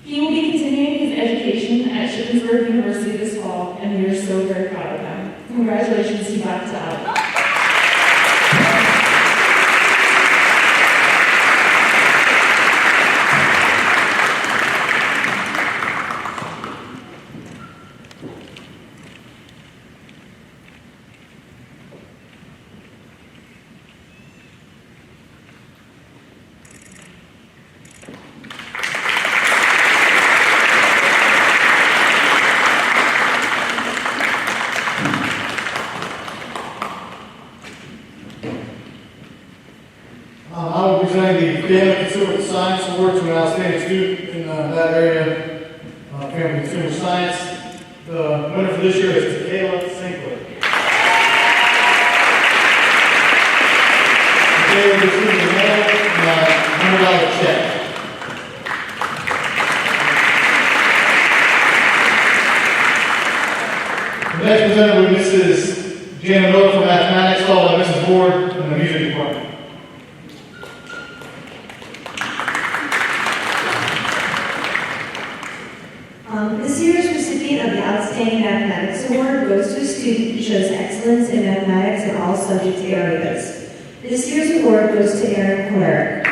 He will be continuing his education at Shippensburg University this fall, and we are so very proud of him. Congratulations to Dr. Al. I will be presenting the Family Consumer Science Award to an outstanding student in that area, Family Consumer Science. The winner for this year is Tequila Sinclair. Tequila received a medal and a $100 check. The next presenter will be Mrs. Jana Miller for Mathematics, followed by Mrs. Ward in the Music Department. This year's recipient of the Outstanding Mathematics Award goes to a student who shows excellence in mathematics in all subject areas. This year's award goes to Aaron Cleric.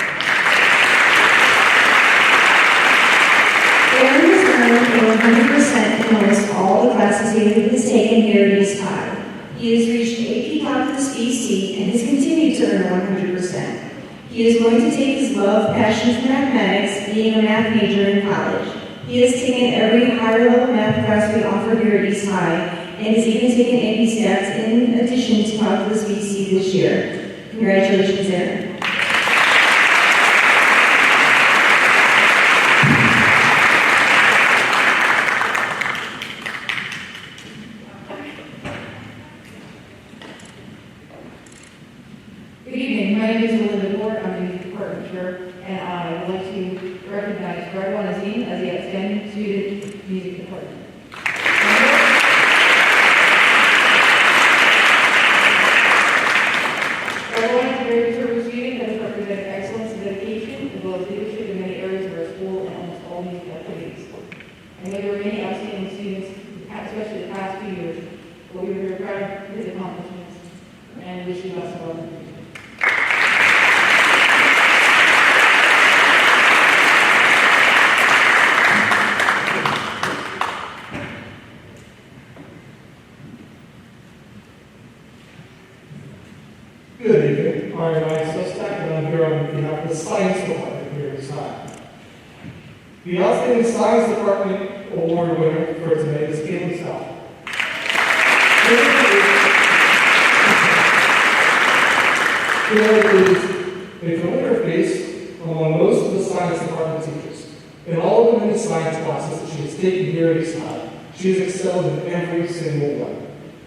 Aaron has earned a 100% in almost all the classes he has taken here at East High. He has reached AP Calculus BC and has continued to earn 100%. He is going to take his love, passion for mathematics, being a math major in college. He has taken every higher level math class we offer here at East High and has even taken AP Stats in addition to Calculus BC this year. Congratulations, Aaron. Good evening. My name is Melinda Moore. I'm the department chair, and I would like to recognize Greg Azim as the outstanding student music department. Everyone is a very deserving student that has represented excellence and dedication, as well as leadership in many areas of our school and almost all music activities. I know there are many outstanding students, especially the past few years, but we are very proud of his accomplishments and wish you best of luck. Good evening. I'm Ryan Suspect, and I'm here on behalf of the Science Department here at Eastside. The Outstanding Science Department Award winner for today is Caitlin South. Caitlin is a familiar face among most of the science department teachers. In all of the many science classes that she has taken here at Eastside, she has excelled in every single one.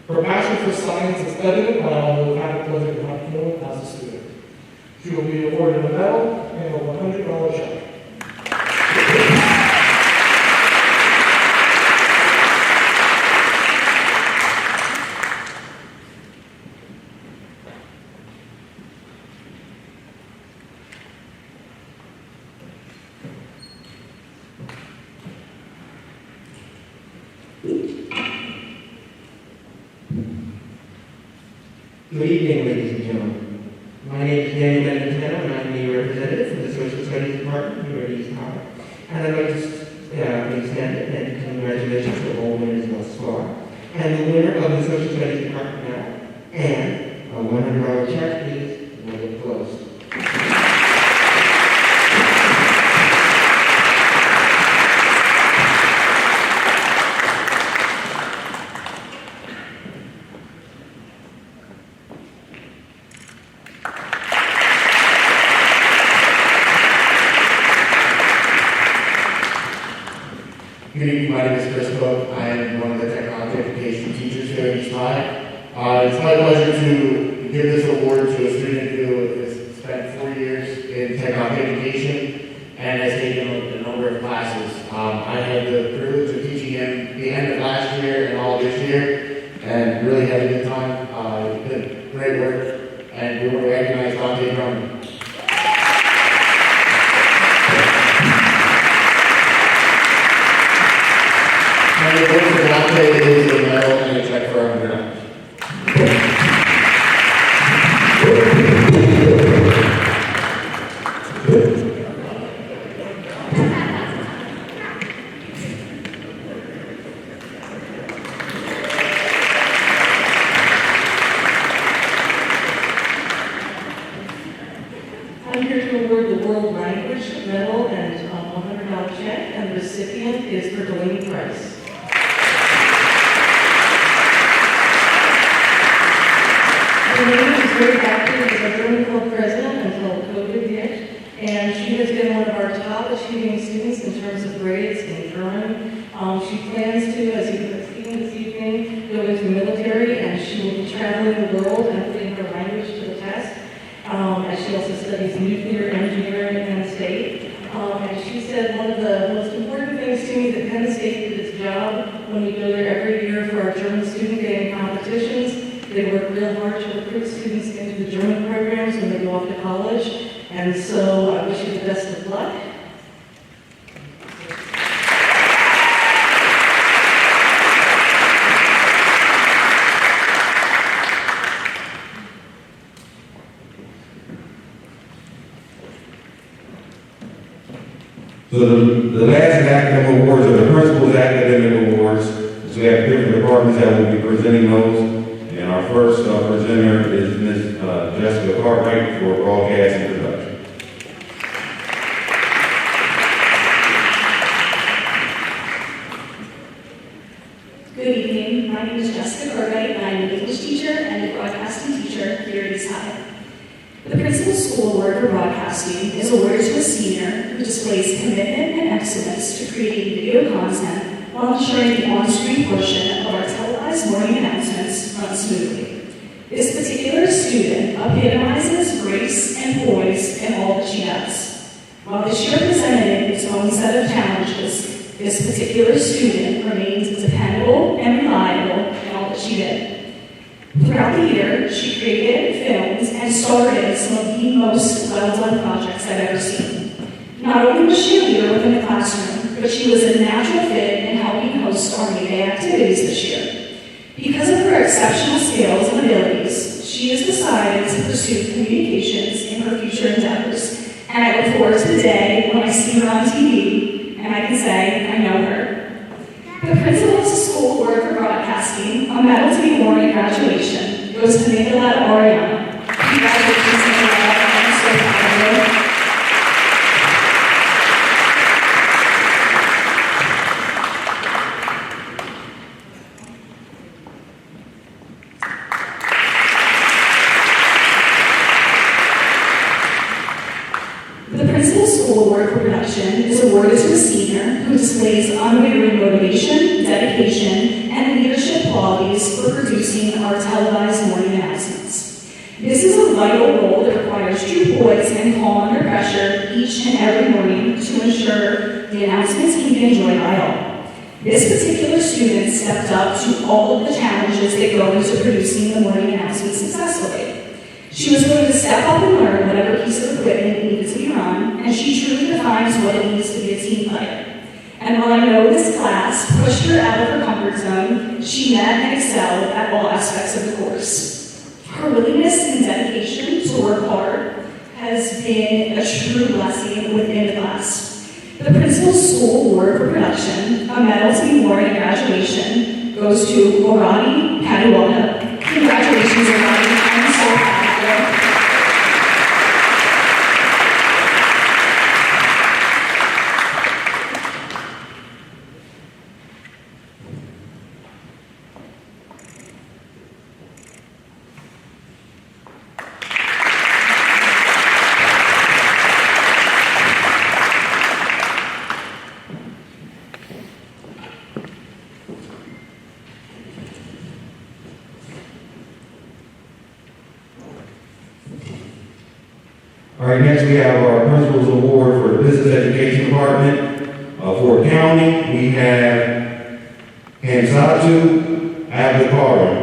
Her passion for science is evident by all who have had the pleasure to have Caitlin as a student. She will be awarded a medal and a $100 check. Good evening, ladies and gentlemen. My name is Daniel Benedetto, and I'm the representative from the Social Studies Department here at East High. And I'd like to extend and congratulations to all winners thus far. And the winner of the Social Studies Department medal and a $100 check, please, will get close. Good evening, my name is Chris Cook. I am one of the technology education teachers here at East High. It's my pleasure to give this award to a student who has spent 4 years in technology education and has taken a number of classes. I had the privilege of teaching him the end of last year and all this year, and really had a good time. It's been great work, and we want to recognize Dante Drummond. And the award for Dante is a medal and a check for $100. I'm here to award the World Language Medal and $100 check, and the recipient is for Delaney Price. Delaney is very active as our German Club president until COVID hit, and she has been one of our top achieving students in terms of grades in German. She plans to, as you have seen this evening, go into the military, and she will be traveling the world and putting her language to the test. As she also studies nuclear engineering at Penn State. And she said one of the most important things to me that Penn State did its job when we go there every year for our German student day and competitions. They work real hard to recruit students into the German programs when they go off to college. And so I wish you the best of luck. So the last academic awards are the principal's academic awards. So we have different departments that will be presenting those. And our first presenter is Ms. Jessica Cartwright for broadcast and production. Good evening. My name is Jessica Cartwright, and I'm an English teacher and a broadcasting teacher here at East High. The Principal School Award for Broadcasting is awarded to a senior who displays commitment and excellence to creating video content while ensuring the on-screen portion of our televised morning announcements runs smoothly. This particular student epitomizes grace and poise in all that she does. While this year presented its own set of challenges, this particular student remains dependable and reliable in all that she did. Throughout the year, she created, filmed, and starred in some of the most well-done projects I've ever seen. Not only was she a leader within the classroom, but she was a natural fit in helping host our May Day activities this year. Because of her exceptional skills and abilities, she has decided to pursue communications in her future endeavors. And I look forward to the day when I see her on TV and I can say I know her. The Principal's School Award for Broadcasting, a medal to be worn at graduation, goes to Nicolette Oriana. Congratulations, Manuel. I'm so proud of you. The Principal School Award for Production is awarded to a senior who displays unwavering motivation, dedication, and leadership qualities for producing our televised morning announcements. This is a vital role that requires true poise and calm under pressure each and every morning to ensure the announcements can be enjoyed by all. This particular student stepped up to all of the challenges that go into producing the morning announcements successfully. She was willing to step up and learn whatever piece of equipment needed to be run, and she truly defines what it means to be a team player. And while I know this class pushed her out of her comfort zone, she met and excelled at all aspects of the course. Her willingness and dedication to work hard has been a true blessing within the class. The Principal's School Award for Production, a medal to be worn at graduation, goes to Orani Padiwala. Congratulations, Orani. I'm so proud of you. All right, next we have our Principal's Award for the Business Education Department. For accounting, we have Hamzatu Abdulkarim.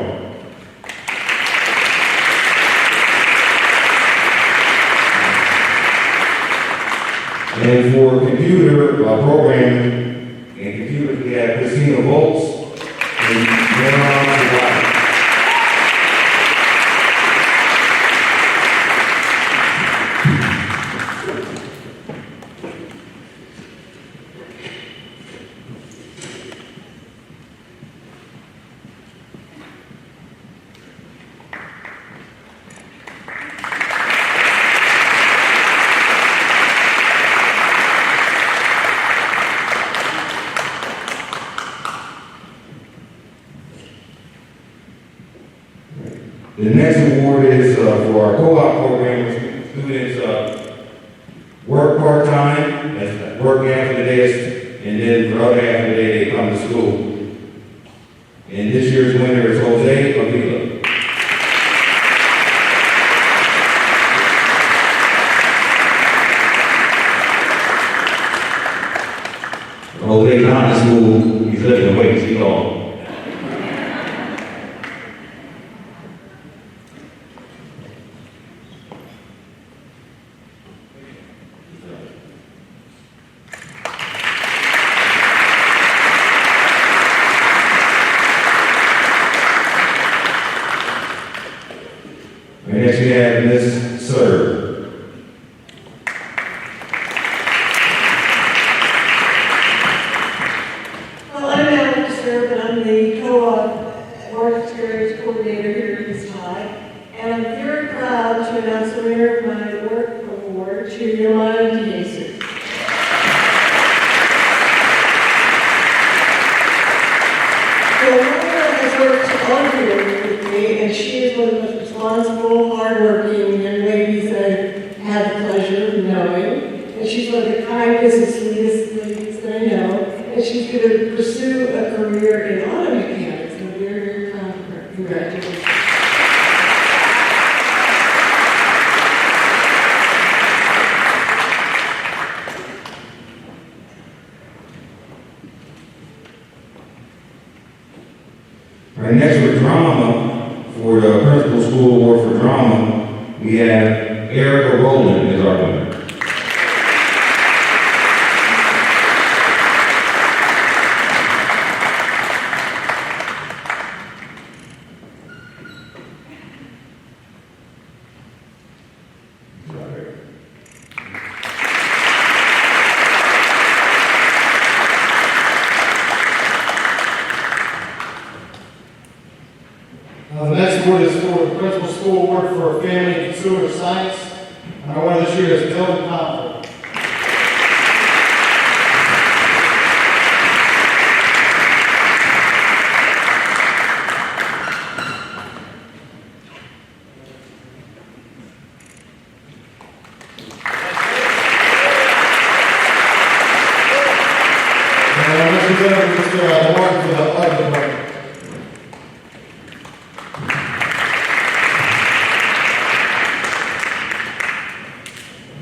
And for computer programming and computers, we have Christina Volz and Meron White. The next award is for our co-op program, where students work part-time, that's work half of the day, and then the other half of the day they come to school. And this year's winner is Jose Avila. Jose's not in school, he's lifting weights, he's all. Next we have Ms. Sir. Well, I'm Alex Sir, and I'm the co-op work experience coordinator here at East High. And I'm very proud to announce the winner of my work award to Yolanda DeJesus. Yolanda has worked all year with me, and she is one of the most responsible, hardworking young ladies I've had the pleasure of knowing. And she's one of the kindest and sweetest ladies that I know. And she's going to pursue a career in auto mechanics. I'm very, very proud of her. Congratulations. All right, next for drama, for the Principal School Award for Drama, we have Erica Rowland is our winner. award is for the Principal School Award for Family and Consumer Science. And our winner this year is Dylan Compton.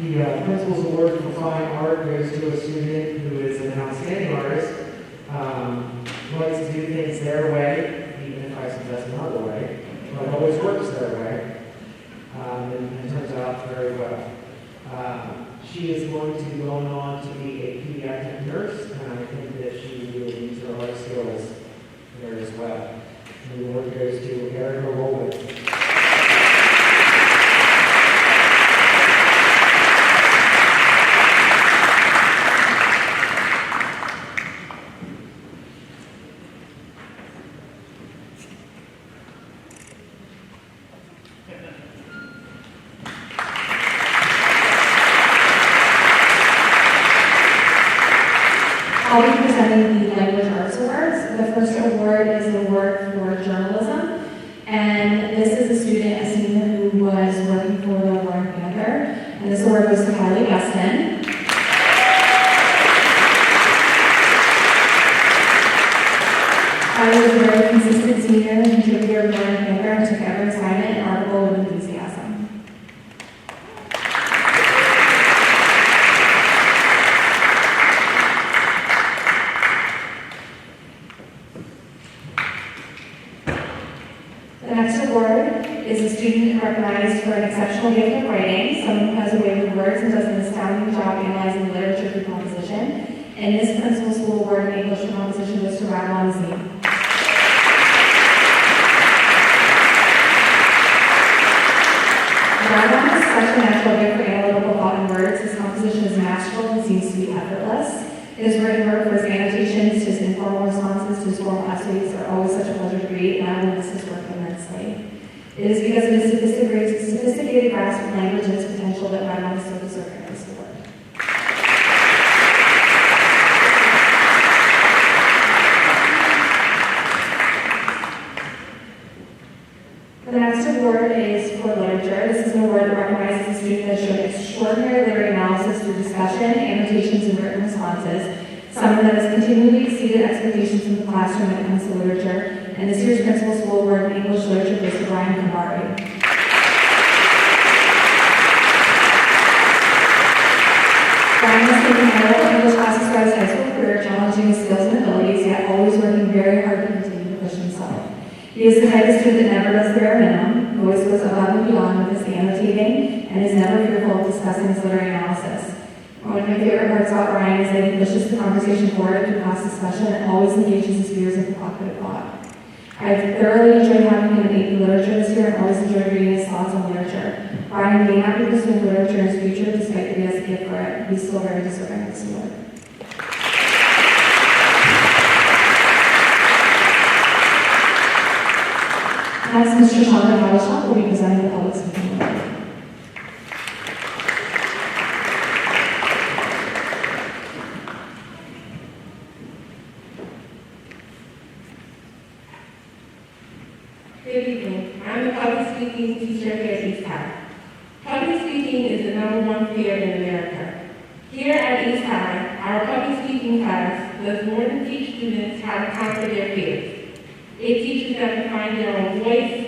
The Principal's Award for Fine Art goes to a student who is an outstanding artist, likes to do things their way, even if I suggest another way, but always works their way, and turns out very well. She is going to go on to be a pediatric nurse, and I think that she will use her art skills there as well. And the award goes to Erica Rowland. I'll be presenting the Language Arts Awards. The first award is an award for journalism, and this is a student, a senior, who was working for the Warren Panther, and this award goes to Kylie Weston. Kylie was a very consistent senior, contributor to Warren Panther, and took every assignment and article with enthusiasm. The next award is a student recognized for an exceptional gift of writing, someone who has a way with words and does an astounding job analyzing literature through composition. And this Principal School Award in English for composition goes to Radwan Zee. Radwan has such a natural gift for analytical thought and words. His composition is masterful and seems to be effortless. His written work, for his annotations, his informal responses to his formal essays are always such a pleasure to read, and I will miss his work immensely. It is because of his sophisticated grasp of language and its potential that Radwan is so deserving of this award. The next award is for literature. This is an award that recognizes a student that showed extraordinary literary analysis through discussion, annotations, and written responses, someone that has continually exceeded expectations in the classroom when it comes to literature, and this year's Principal School Award in English Literature goes to Brian Kambari. Brian has taken multiple English classes throughout his high school career, challenging his skills and abilities, yet always working very hard to continue to push himself. He is the type of student that never does the bare minimum, always goes above and beyond with his annotating, and is never fearful of discussing his literary analysis. One of my favorite parts about Ryan is that he pushes the conversation forward through class discussion and always engages his peers in provocative thought. I've thoroughly enjoyed having him in AP Literature this year and always enjoyed reading his thoughts on literature. Ryan may not be pursuing literature in his future, despite that he has a gift for it. He's still very deserving of this award. Next, Mr. Chandra Havashak will be presenting the public speaking award. Good evening. I'm a public speaking teacher here at East High. Public speaking is the #1 fear in America. Here at East High, our public speaking class does more than teach students how to conquer their fears. It teaches them to find their own voice,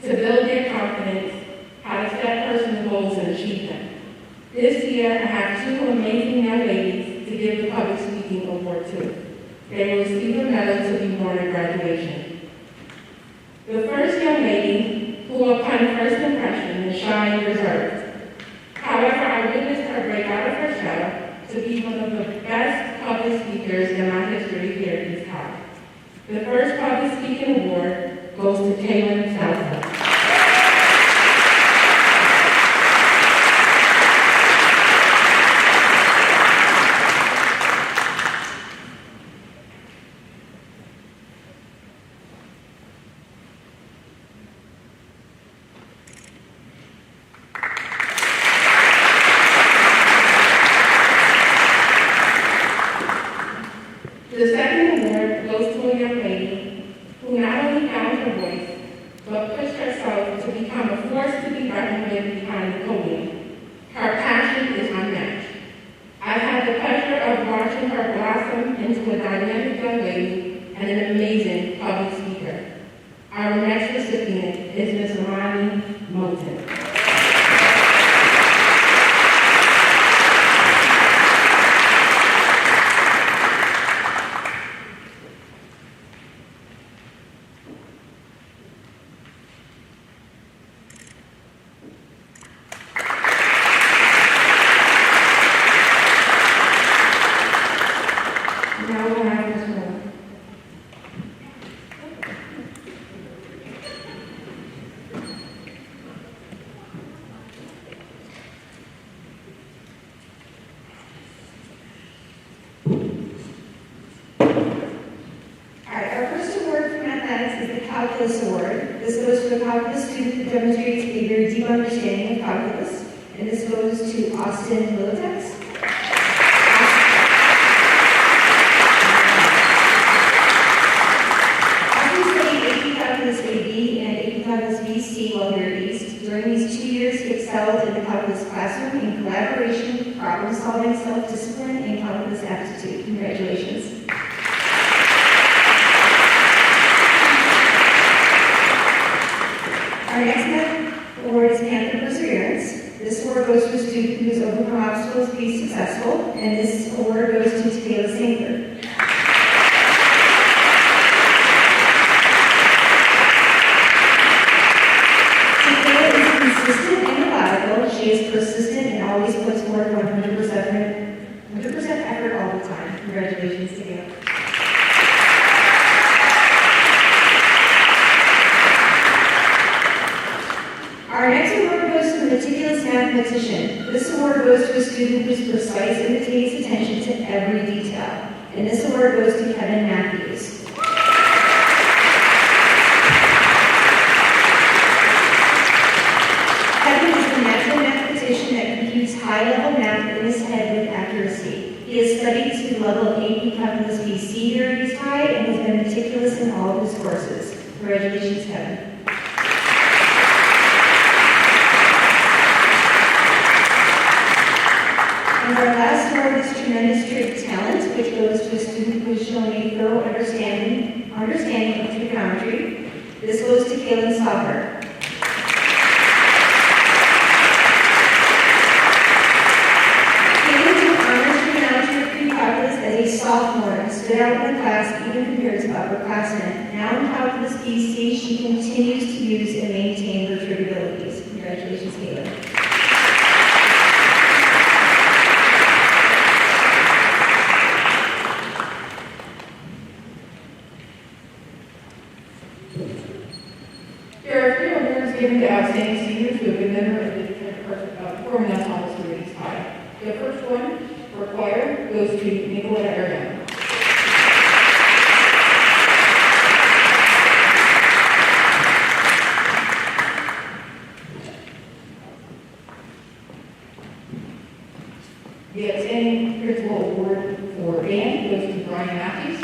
to build their confidence, how to set personal goals and achieve them. This year, I have two amazing young ladies to give the public speaking award to. They will receive a medal to be worn at graduation. The first young lady, who upon first impression is shy and reserved. However, I witnessed her break out of her shell to be one of the best public speakers in my history here at East High. The first public speaking award goes to Kaylin Southwood. but pushed herself to become a force to be reckoned with behind the podium. Her passion is unmatched. I've had the pleasure of watching her blossom into a dynamic young lady and an amazing public speaker. Our next recipient is Ms. Amani Moulton. Now we'll have Ms. Moulton. All right, our first award for mathematics is the Calculus Award. This goes to a calculus student who demonstrates a very deep understanding of calculus, and this goes to Austin Milotex. Austin studied AP Calculus AB and AP Calculus BC while here at East. During these 2 years, he excelled in the calculus classroom in collaboration, problem-solving, self-discipline, and calculus aptitude. Congratulations. Our next award is Panther Perseverance. This award goes to a student who has overcome obstacles to be successful, and this award goes to Taylor Singler. Taylor is consistent and reliable. She is persistent and always puts forth 100% effort all the time. Congratulations, Taylor. Our next award goes to the meticulous mathematician. This award goes to a student who's precise and pays attention to every detail. And this award goes to Kevin Matthews. Kevin is a natural mathematician that computes high-level math in his head with accuracy. He has studied to the level of AP Calculus BC here at East High and has been meticulous in all of his courses. Congratulations, Kevin. And our last award is Tremendous Trait of Talent, which goes to a student who has shown a thorough understanding of trigonometry. This goes to Kaylin Sauber. Kaylin took honors trigonometry at pre-calculus as a sophomore and stood out in the class even compared to upperclassmen. Now in Calculus BC, she continues to use and maintain her trig abilities. Congratulations, Kaylin. There are 3 awards given to outstanding seniors who have been members of the performing ensemble through East High. The first one, for choir, goes to Nicoletta Ariano. The outstanding principal award for band goes to Brian Matthews.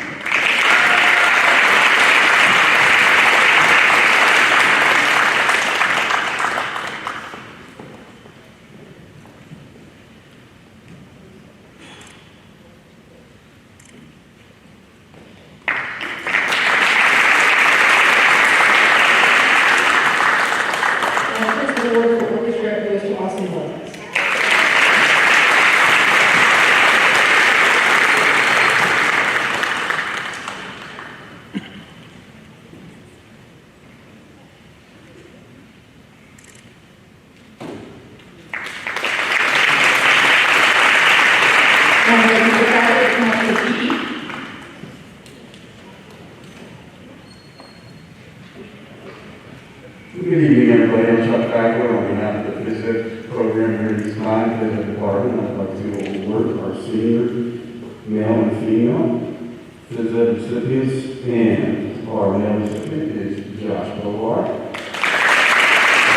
Good evening, everybody. I'm Chuck Packwood on behalf of the Physics program here at East High Physics Department. I'd like to award our senior male and female Physics recipients, and our male recipient is Josh Bovar.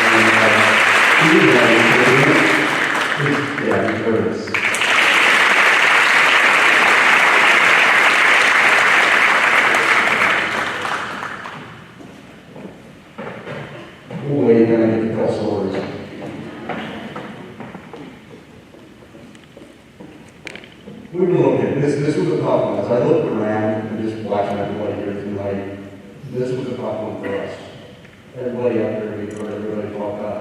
And female recipient is Gabby Curtis. Boy, you gotta get to tell stories. We were looking, this was a tough one. As I looked around and just watching everybody here tonight, this was a tough one for us. Everybody up there, we heard everybody talk about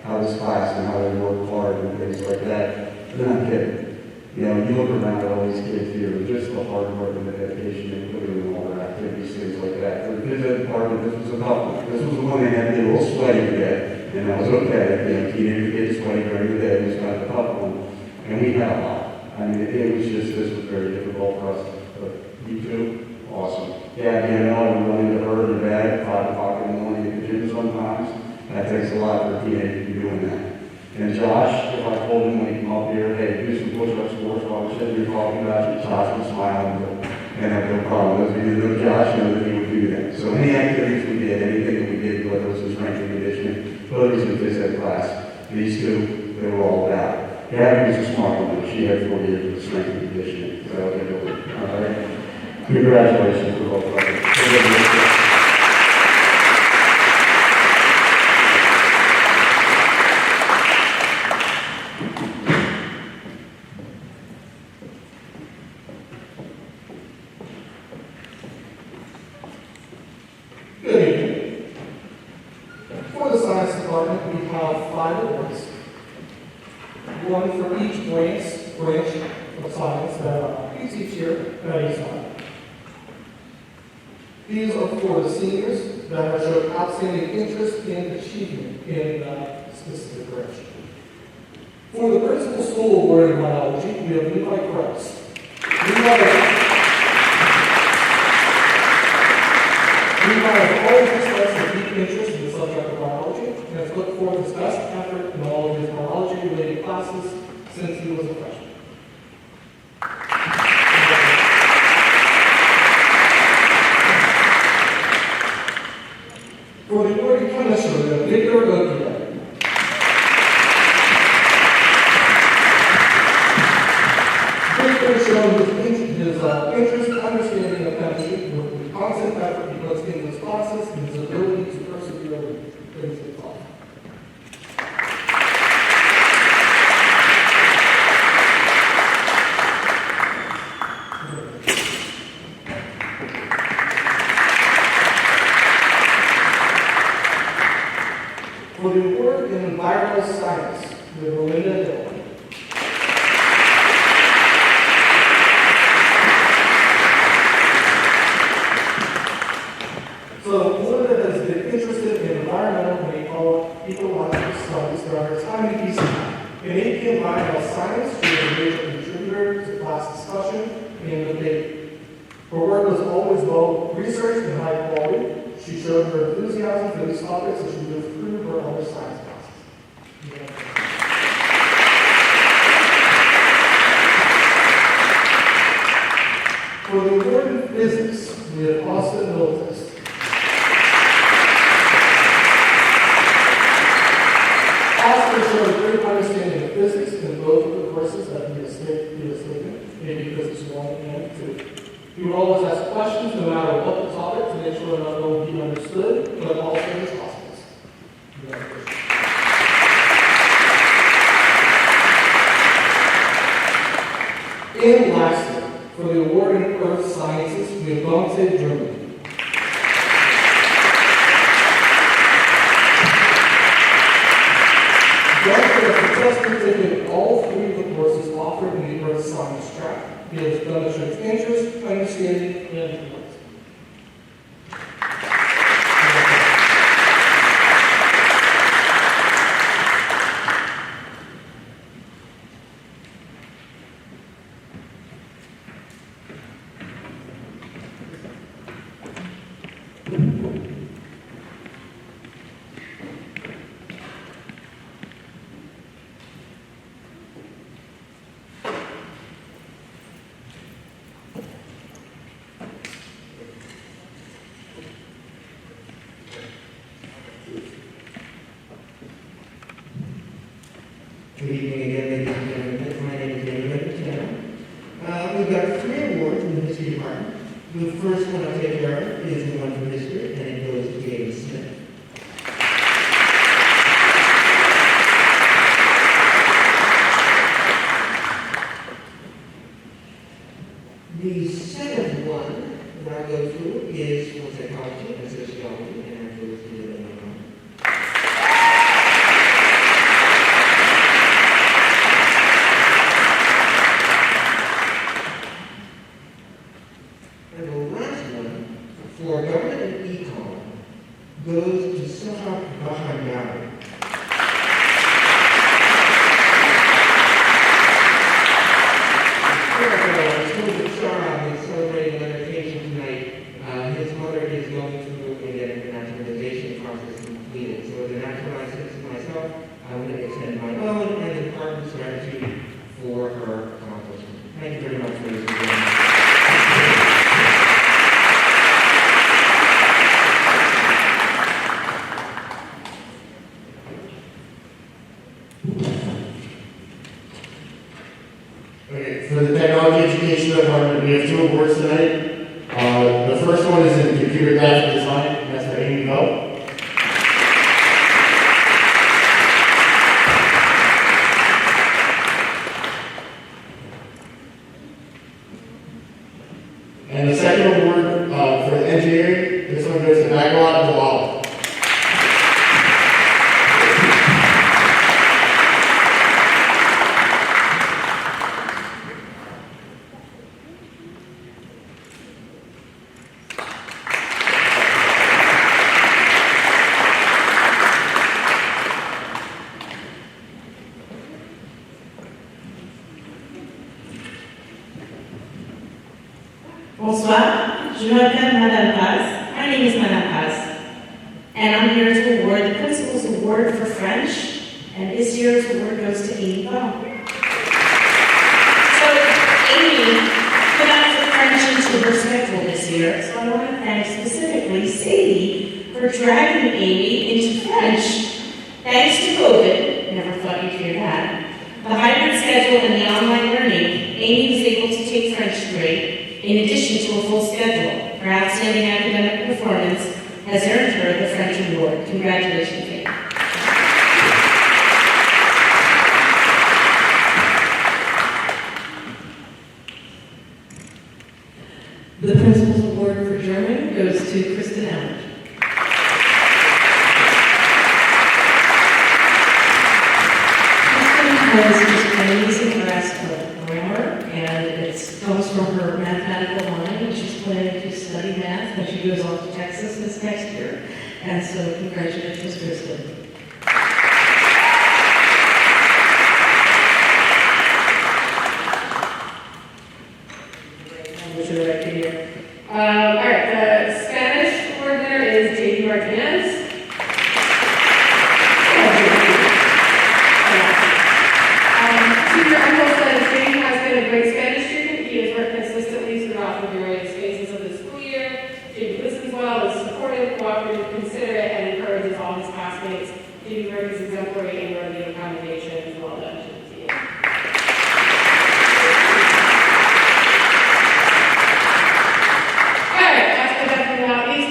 how this class and how they work hard and things like that. They're not kidding. You know, you look around at all these kids here, and just the hard work and the dedication they put in all their activities, things like that. For the phys ed department, this was a tough one. This was the one they had to get a little sweaty to get, and that was okay. You know, teenagers get sweaty during the day, it was kind of a tough one. And we had a lot. I mean, it was just, this was very difficult for us. But you two, awesome. Yeah, again, I know I'm running to her in the bed at 5 o'clock in the morning at the gym sometimes. That takes a lot for a teenager to be doing that. And Josh, if I told him when he come up here, hey, do some push-ups for us while we're sitting here talking about you, Josh would smile and have no problem. Those of you who know Josh know that he would do that. So any activities we did, anything that we did, whether it was in strength and conditioning, whether it was in phys ed class, these two, they were all about. Gabby was a smart one, she had 4 years of strength and conditioning. So I'll get over it. All right. Congratulations to both of you. Good evening. For the science department, we have 5 awards. One for each branch of science that we teach here at Eastline. These are for the seniors that have shown outstanding interest and achievement in that specific branch. For the principal school award in biology, we have Levi Krause. Levi has always expressed a deep interest in the subject of biology and has put forth his best effort in all of his biology-related classes since he was a freshman. For the award in chemistry, we have Victor Okia. Victor has shown his interest and understanding of chemistry with the constant effort he puts into his classes and his ability to persevere with things he taught. For the award in environmental science, we have Melinda Hill. So Melinda has been interested in environmental and ecological studies throughout her time in Eastline. In AP Environmental Science, she was a major contributor to class discussion and debate. Her work was always well researched and high quality. She showed her enthusiasm for these topics as she moved through her other science classes. For the award in physics, we have Austin Miltis. Austin showed a great understanding of physics in both of the courses that he has taken, maybe physics 1 and 2. He would always ask questions no matter what the topic to make sure not only he understood, but also his hospitals. And lastly, for the award in Earth Sciences, we have Dante German. Dante has successfully taken all 3 of the courses offered in the Earth Science track. He has demonstrated interest, understanding, and intellect. Good evening again, ladies and gentlemen. My name is David. We've got 3 awards in the history department. The first one I'll take care of is the one for history, and it goes to David Smith. want to extend my own and the department's gratitude for her accomplishment. Thank you very much for this. Okay, for the Technology Education Department, we have 2 awards tonight. The first one is in computer graphic design, and that's for Amy Bell. And the second award for engineering, this one goes to Magalot Bilal. Bonsoir, je m'appelle Madame Paz. My name is Madame Paz. And I'm here to award the Principal's Award for French. And this year's award goes to Amy Bell. So, Amy put out the French into her schedule this year. So I want to thank specifically Sadie for dragging Amy into French. Thanks to COVID, never thought you'd hear that. The hybrid schedule and the online learning, Amy was able to take French 3. In addition to a full schedule, her outstanding academic performance has earned her the French Award. Congratulations, Amy. The Principal's Award for German goes to Kristen Allen. Has just an amazing grasp of grammar, and it comes from her mathematical mind. She's planning to study math when she goes off to Texas this next year. And so congratulations, Kristen. All right, the Spanish award winner is J.D. Martinez. Senior Uncle says J.D. has been a great Spanish student. He has worked consistently throughout the various phases of the school year. J.D. listens well, is supportive, cooperative, considerate, and encourages all his classmates. J.D. work is exemplary and worthy of commendation. Well done to the team.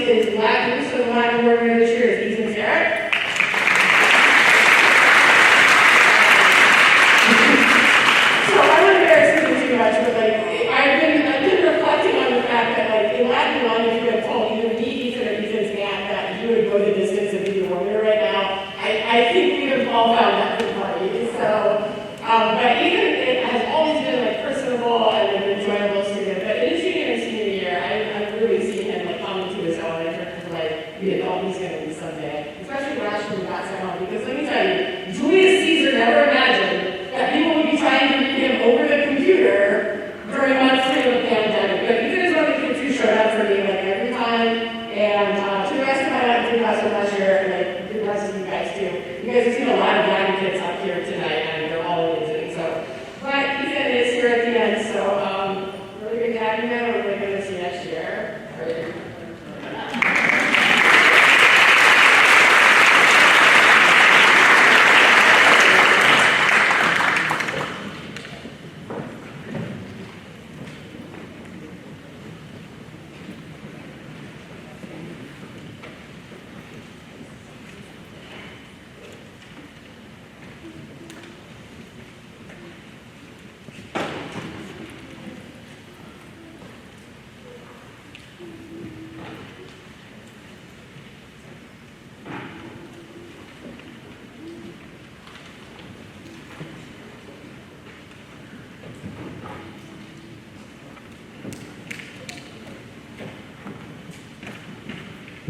Is Latin, so the Latin word winner this year is Ethan Jarrett. So I wouldn't embarrass you too much, but like I've been reflecting on the fact that like in Latin 1, if you had told either me, Ethan, or Ethan's aunt that you would go the distance and be the winner right now, I think we would have all found that pretty funny. So, but Ethan has always been like personable and an enjoyable student. But in his junior and senior year, I've really seen him like come into his own in terms of like being all he's going to be someday. Especially last year we got sent home, because let me tell you, Julius Caesar never imagined that people would be trying to read him over the computer during month 3 of the pandemic. But Ethan is one of the kids who showed up for me like every time. And to the rest of my life, to the rest of last year, and like the rest of you guys too. You guys have seen a lot of Latin kids up here tonight, and they're all amazing. So, but Ethan is here at the end, so really great to have you now. We're really going to see you next year.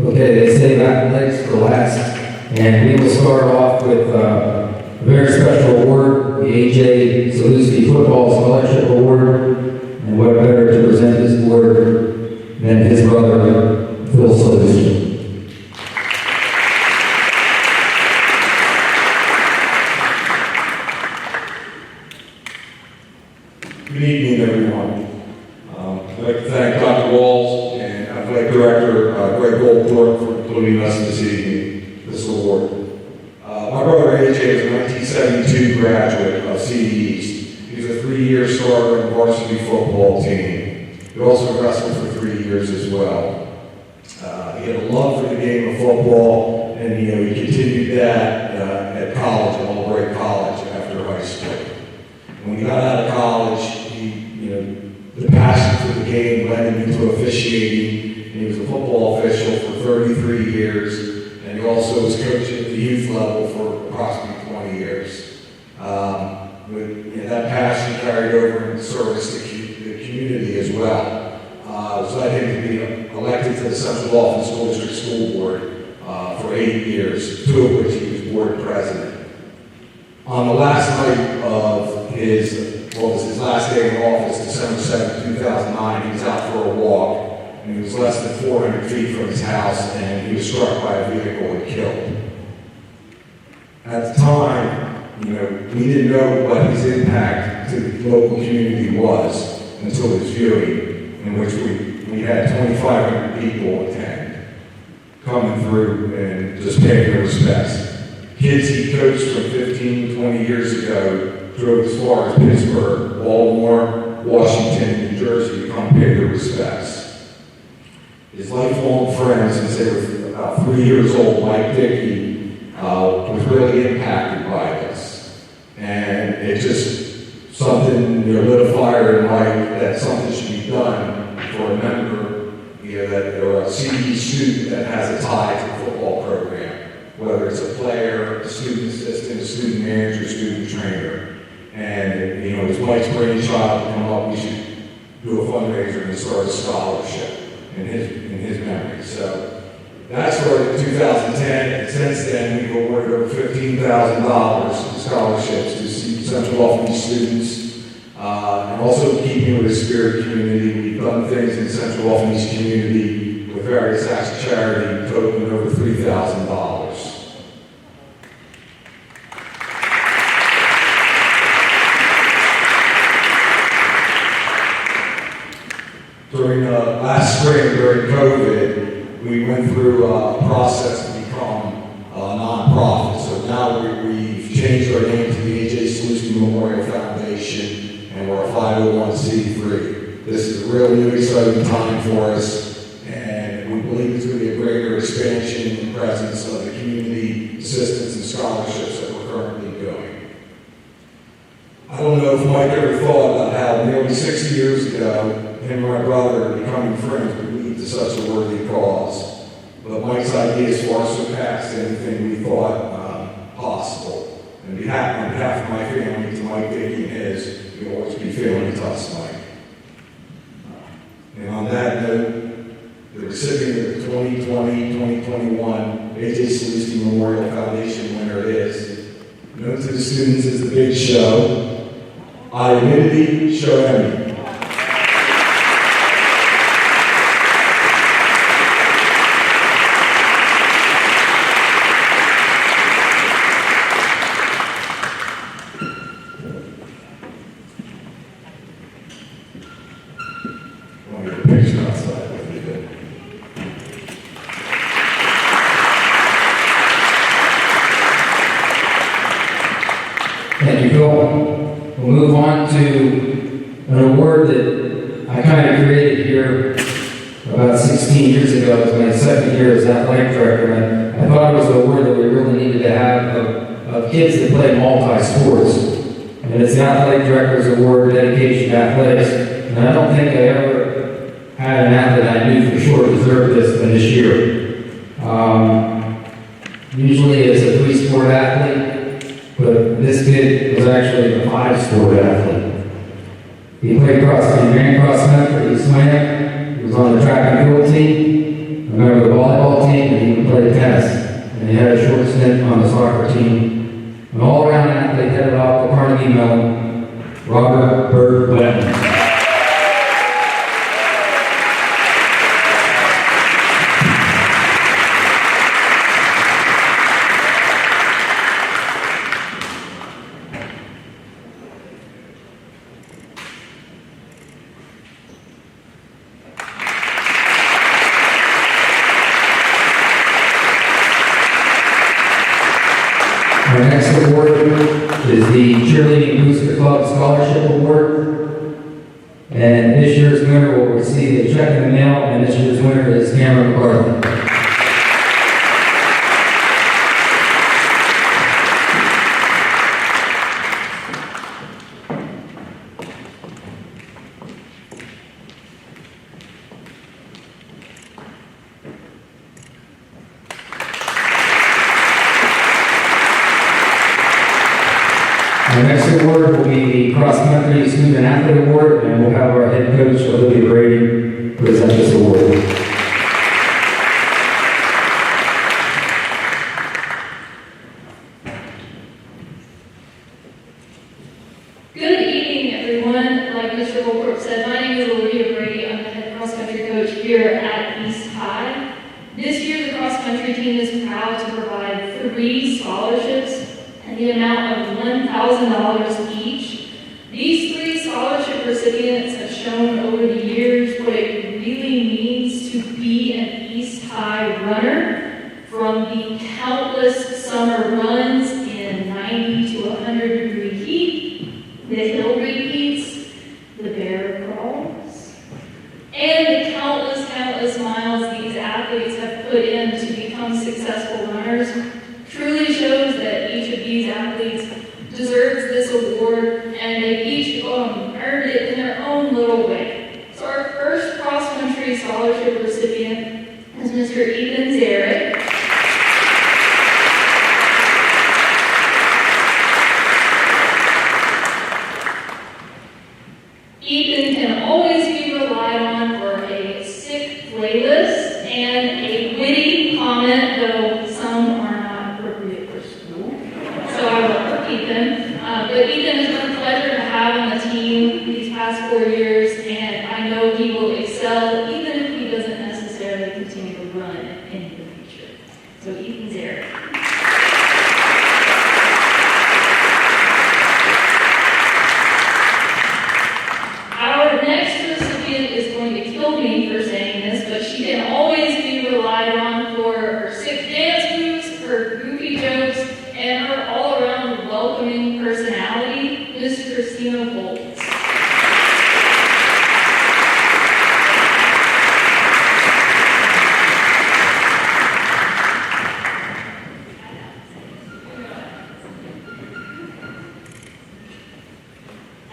Okay, they say that legs for last, and we will start off with a very special award, the A.J. Zaluski Football Scholarship Award, and what better to present this award than his brother, Phil Zaluski. Good evening, everyone. I'd like to thank Dr. Walls and Athletic Director Greg Goldthorpe for including us this evening, this award. My brother AJ is a 1972 graduate of CDEast. He was a 3-year starter on the varsity football team. He also wrestled for 3 years as well. He had a love for the game of football, and he continued that at college, at Albright College after high school. When he got out of college, the passion for the game led him into officiating, and he was a football official for 33 years, and he also was coaching at the youth level for approximately 20 years. That passion carried over in service to the community as well. It led him to be elected to the Central Office School District School Board for 8 years, 2 of which he was board president. On the last night of his last day in office, December 7, 2009, he was out for a walk, and he was less than 400 feet from his house, and he was struck by a vehicle and killed. At the time, we didn't know what his impact to the local community was until his viewing, in which we had 2,500 people attend, coming through and just paying their respects. Kids he coached from 15, 20 years ago drove as far as Pittsburgh, Baltimore, Washington, New Jersey to come pay their respects. His lifelong friend, since they were about 3 years old, Mike Dickey, was really impacted by this. And it just something lit a fire in Mike that something should be done for a member, or a CDE student that has a tie to the football program, whether it's a player, a student assistant, a student manager, student trainer. And, it was Mike's brainchild to come up, we should do a fundraiser and start a scholarship in his memory. So that started in 2010, and since then we've awarded over $15,000 in scholarships to Central Office students. And also keeping with the spirit community, we've done things in Central Office community with various acts of charity totaling over $3,000. During last spring, during COVID, we went through a process to become a nonprofit. So now we've changed our name to the A.J. Solution Memorial Foundation, and we're a 501c3. This is a real new, exciting time for us, and we believe it's going to be a greater expansion in the presence of the community assistance and scholarships that we're currently doing. I don't know if Mike ever thought about how nearly 60 years ago, him and my brother becoming friends would lead to such a worthy cause. But Mike's ideas far surpassed anything we thought possible. And on behalf of my family, to Mike Dickey and his, you'll always be feeling to us, Mike. And on that note, the recipient of the 2020-2021 A.J. Solution Memorial Foundation winner is, known to the students as the Big Show, Identity Show. Thank you, Phil. We'll move on to an award that I kind of created here about 16 years ago. It was my second year as athletic director. And I thought it was an award that we really needed to have of kids that play multi-sports. And it's the Athletic Director's Award, Dedication to Athletics. And I don't think I ever had an athlete I knew for sure deserved this than this year. Usually it's a 3-sport athlete, but this kid was actually a 5-sport athlete. He played cross, he ran cross country, he swam, he was on the track and field team, a member of the volleyball team, and he even played tennis. And he had a short stint on the soccer team. An all-around athlete headed off the Carnegie Mellon, Robert Bird Wetton. Our next award is the Cheerleading Booster Club Scholarship Award. And this year's winner will receive a check in the mail, and this year's winner is Cameron McCarthy. Our next award will be the Cross Country Student Athlete Award, and we'll have our head coach, Olivia Brady, present this award. Good evening, everyone. Like Mr. Goldthorpe said, my name is Olivia Brady. I'm the head cross country coach here at East High. This year, the cross country team is proud to provide 3 scholarships and the amount of $1,000 each. These 3 scholarship recipients have shown over the years what it really means to be an East High runner, from the countless summer runs in 90 to 100 degree heat, the hill repeats, the bear crawls, and the countless miles these athletes have put in to become successful runners. Truly shows that each of these athletes deserves this award, and they each earned it in their own little way. So our first cross-country scholarship recipient is Mr. Ethan Zarek. Ethan can always be relied on for a sick playlist and a witty comment, though some are not appropriate for school. So I love Ethan. But Ethan has been a pleasure to have on the team these past 4 years, and I know he will excel even if he doesn't necessarily continue to run in the future. So Ethan's there. Our next recipient is going to kill me for saying this, but she can always be relied on for her sick dance moves, her goofy jokes, and her all-around welcoming personality, Miss Christina Boltz.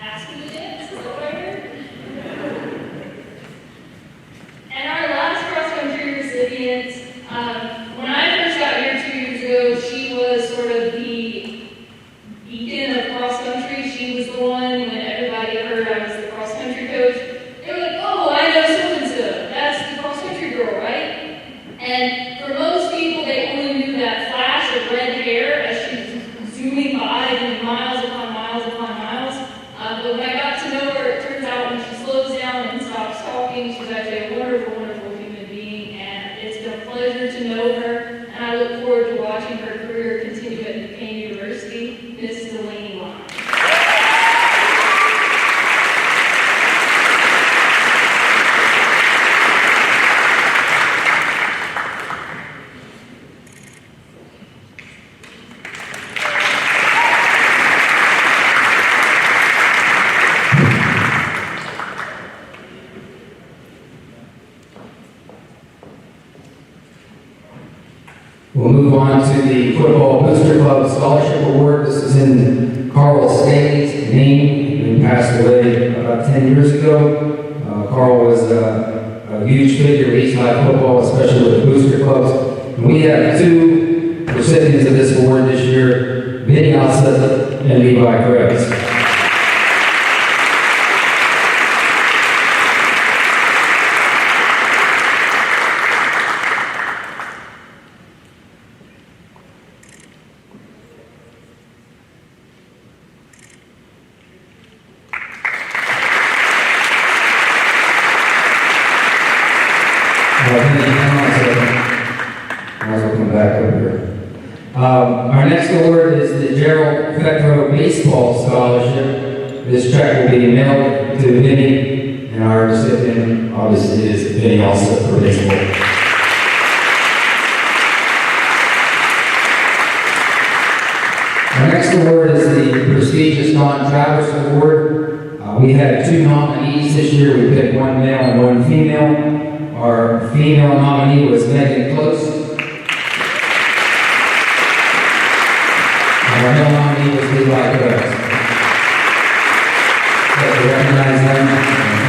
Ask me to dance, is that what I heard? And our last cross-country recipient, when I first got here 2 years ago, she was sort of the beacon of cross-country. She was the one, when everybody heard I was the cross-country coach, they were like, oh, I know so-and-so. That's the cross-country girl, right? And for most people, they only knew that flash of red hair as she was zooming by, doing miles upon miles upon miles. But when I got to know her, it turns out when she slows down and stops talking, she's actually a wonderful, wonderful human being, and it's been a pleasure to know her, and I look forward to watching her career continue at Duquesne University. Miss Delaney Lyon. We'll move on to the Football Booster Club Scholarship Award. This is in Carl Staley's name, who passed away about 10 years ago. Carl was a huge figure in East High football, especially with the booster clubs. And we have 2 recipients of this award this year, Vinny Alsa and Levi Krebs. Our next award is the Gerald Fetro Baseball Scholarship. This check will be mailed to Vinny, and our recipient obviously is Vinny also for baseball. Our next award is the prestigious Don Travis Award. We had 2 nominees this year. We picked 1 male and 1 female. Our female nominee was Megan Close. And our male nominee was Levi Coates. Let me recognize them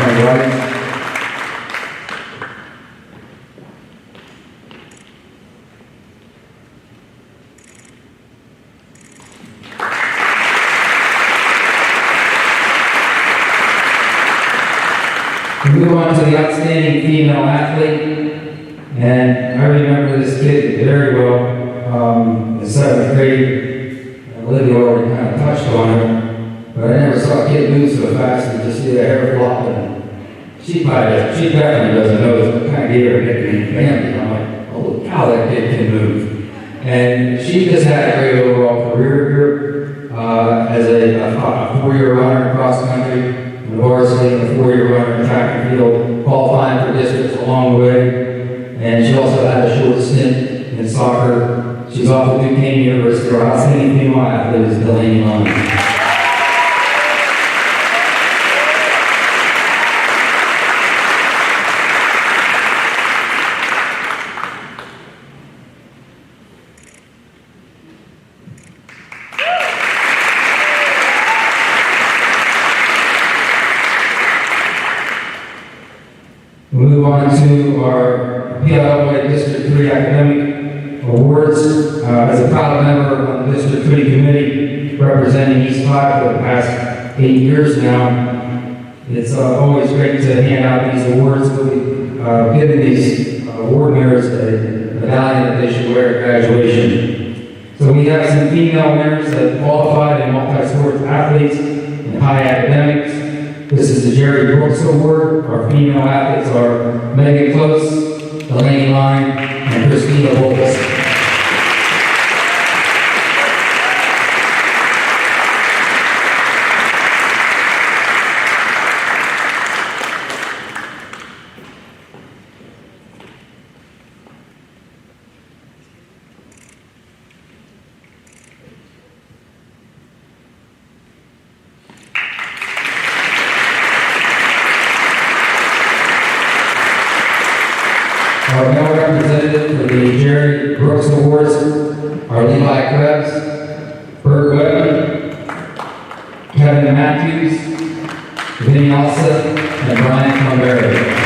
on the right. We move on to the outstanding female athlete, and I remember this kid very well. In 7th grade, Olivia already kind of touched on her, but I never saw a kid move so fast and just see the hair flopping. She definitely doesn't know this, kind of gave her a nickname, Bambi. I'm like, oh cow, that kid can move. And she just had a great overall career here as a 4-year runner cross country. Varsity and a 4-year runner in track and field, qualifying for districts along the way. And she also had a short stint in soccer. She's off to Duquesne University. Our outstanding female athlete is Delaney Long. We move on to our PLA District 3 Academic Awards. As a proud member of the District 3 Committee representing East 5 for the past 8 years now, it's always great to hand out these awards. We've given these award winners a medallion that they should wear at graduation. So we have some female winners that qualified in multi-sports athletes and high academics. This is the Jerry Brooks Award. Our female athletes are Megan Close, Delaney Line, and Christina Woltz. Our male representative for the Jerry Brooks Awards are Levi Krebs, Bert Whitman, Kevin Matthews, Vinny Alseth, and Brian Conberry.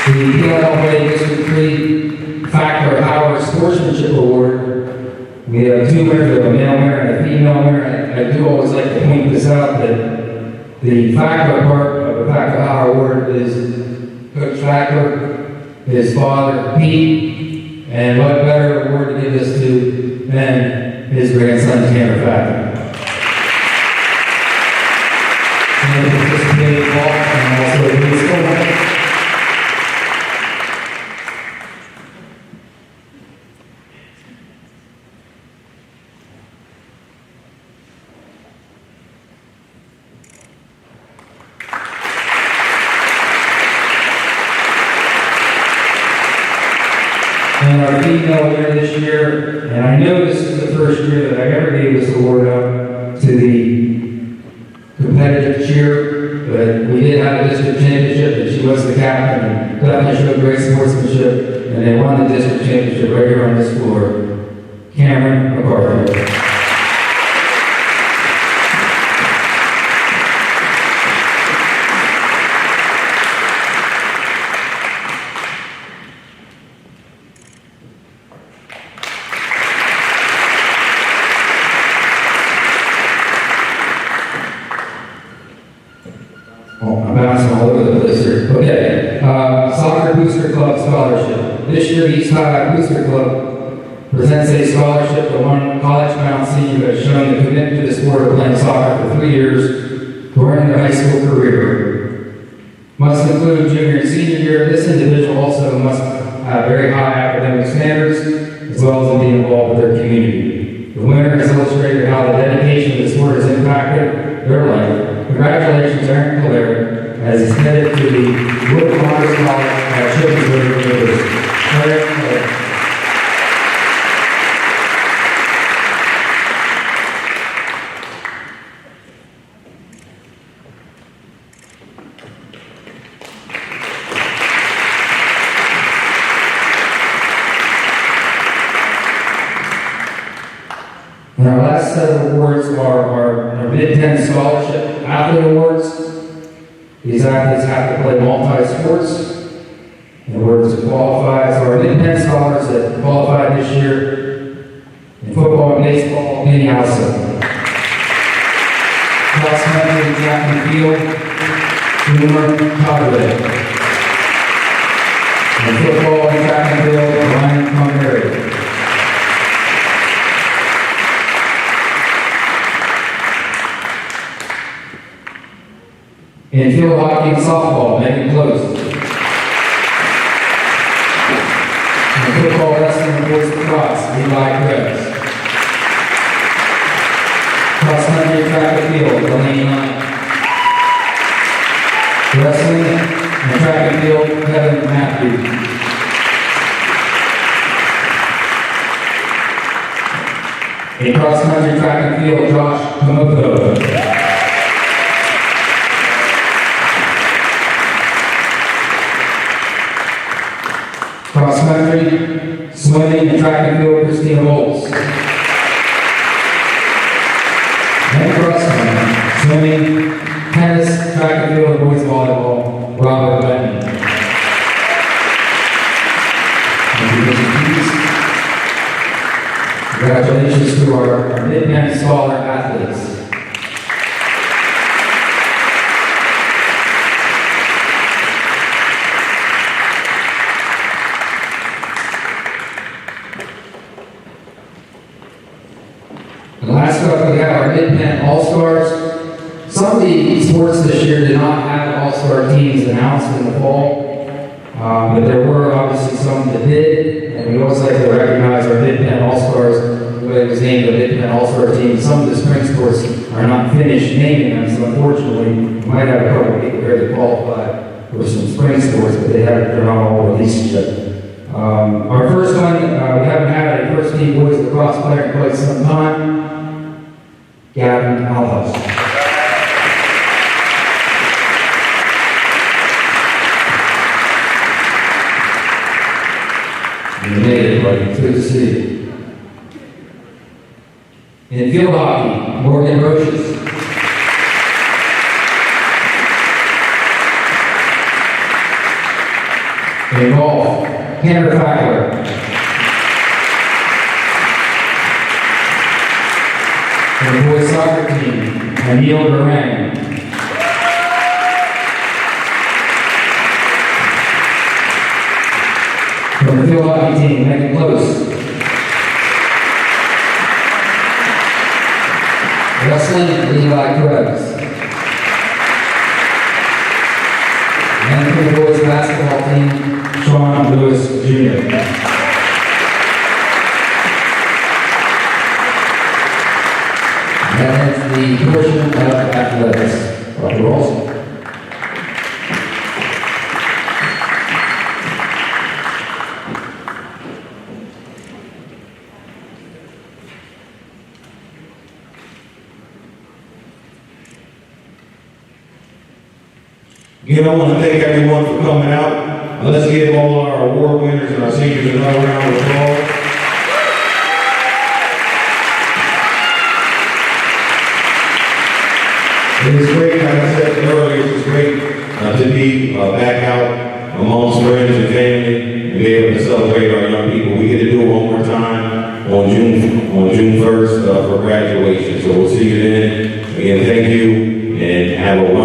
The PLA District 3 Factor Power Sportsmanship Award. We have 2 winners, we have a male winner and a female winner. I do always like to point this out that the Factor part of the Factor Power Award is Coach Factor, his father, Pete, and what better award to give this to than his grandson, Tanner Factor. And participating in golf and also baseball. And our female winner this year, and I know this is the first year that I ever gave this award out to the competitive cheer, but we did have a district championship, and she was the captain, and definitely showed great sportsmanship, and they won the district championship right here on this floor. Cameron McCarthy. I'm bouncing all over the place here. Okay. Soccer Booster Club Scholarship. This year, East High Booster Club presents a scholarship to one college-bound senior who has shown the commitment to the sport of playing soccer for 3 years during their high school career. Must include junior and senior year. This individual also must have very high academic standards, as well as be involved with their community. The winner has illustrated how the dedication to the sport has impacted their life. Congratulations, Aaron Claire, as he's headed to the Wood Honors College at Children's University. Aaron Claire. And our last set of awards are our Mid-10 Scholarship Athlete Awards. These athletes have to play multi-sports in order to qualify. So our Mid-10 scholars that qualified this year in football and baseball, Minnie Housen. Cross country, track and field, Boomer Codway. And football and track and field, Ryan Montgomery. In field hockey and softball, Megan Close. In football, wrestling, and boys lacrosse, Levi Krebs. Cross country, track and field, Delaney Knight. Wrestling and track and field, Kevin Matthews. In cross country, track and field, Josh Komodo. Cross country, swimming, and track and field, Christina Bolts. And cross country, swimming, tennis, track and field, boys volleyball, Robert Benton. Congratulations to our Mid-10 Scholar athletes. And last up, we have our Mid-10 All-Stars. Some of the sports this year did not have All-Star teams announced in the fall, but there were obviously some that did, and we always like to recognize our Mid-10 All-Stars. The way it was named the Mid-10 All-Star team. Some of the spring sports are not finished naming them, so unfortunately, we might have a couple of people here that qualify for some spring sports, but they're not all released yet. Our first one, we haven't had a first team boys lacrosse player in quite some time. Gavin Alhouse. You made it, buddy. It's good to see you. In field hockey, Morgan Roches. In golf, Tanner Fackler. In the boys soccer team, Emil Durang. From the field hockey team, Megan Close. Wrestling, Levi Krebs. And for the boys basketball team, Sean Lewis Jr. That ends the portion of athletics. Dr. Rawls. Again, I want to thank everyone for coming out. Let's give all our award winners and our seniors another round of applause. It was great, like I said earlier, it was great to be back out amongst friends and family and be able to celebrate our young people. We get to do it one more time on June 1st for graduation. So we'll see you then. Again, thank you and have a wonderful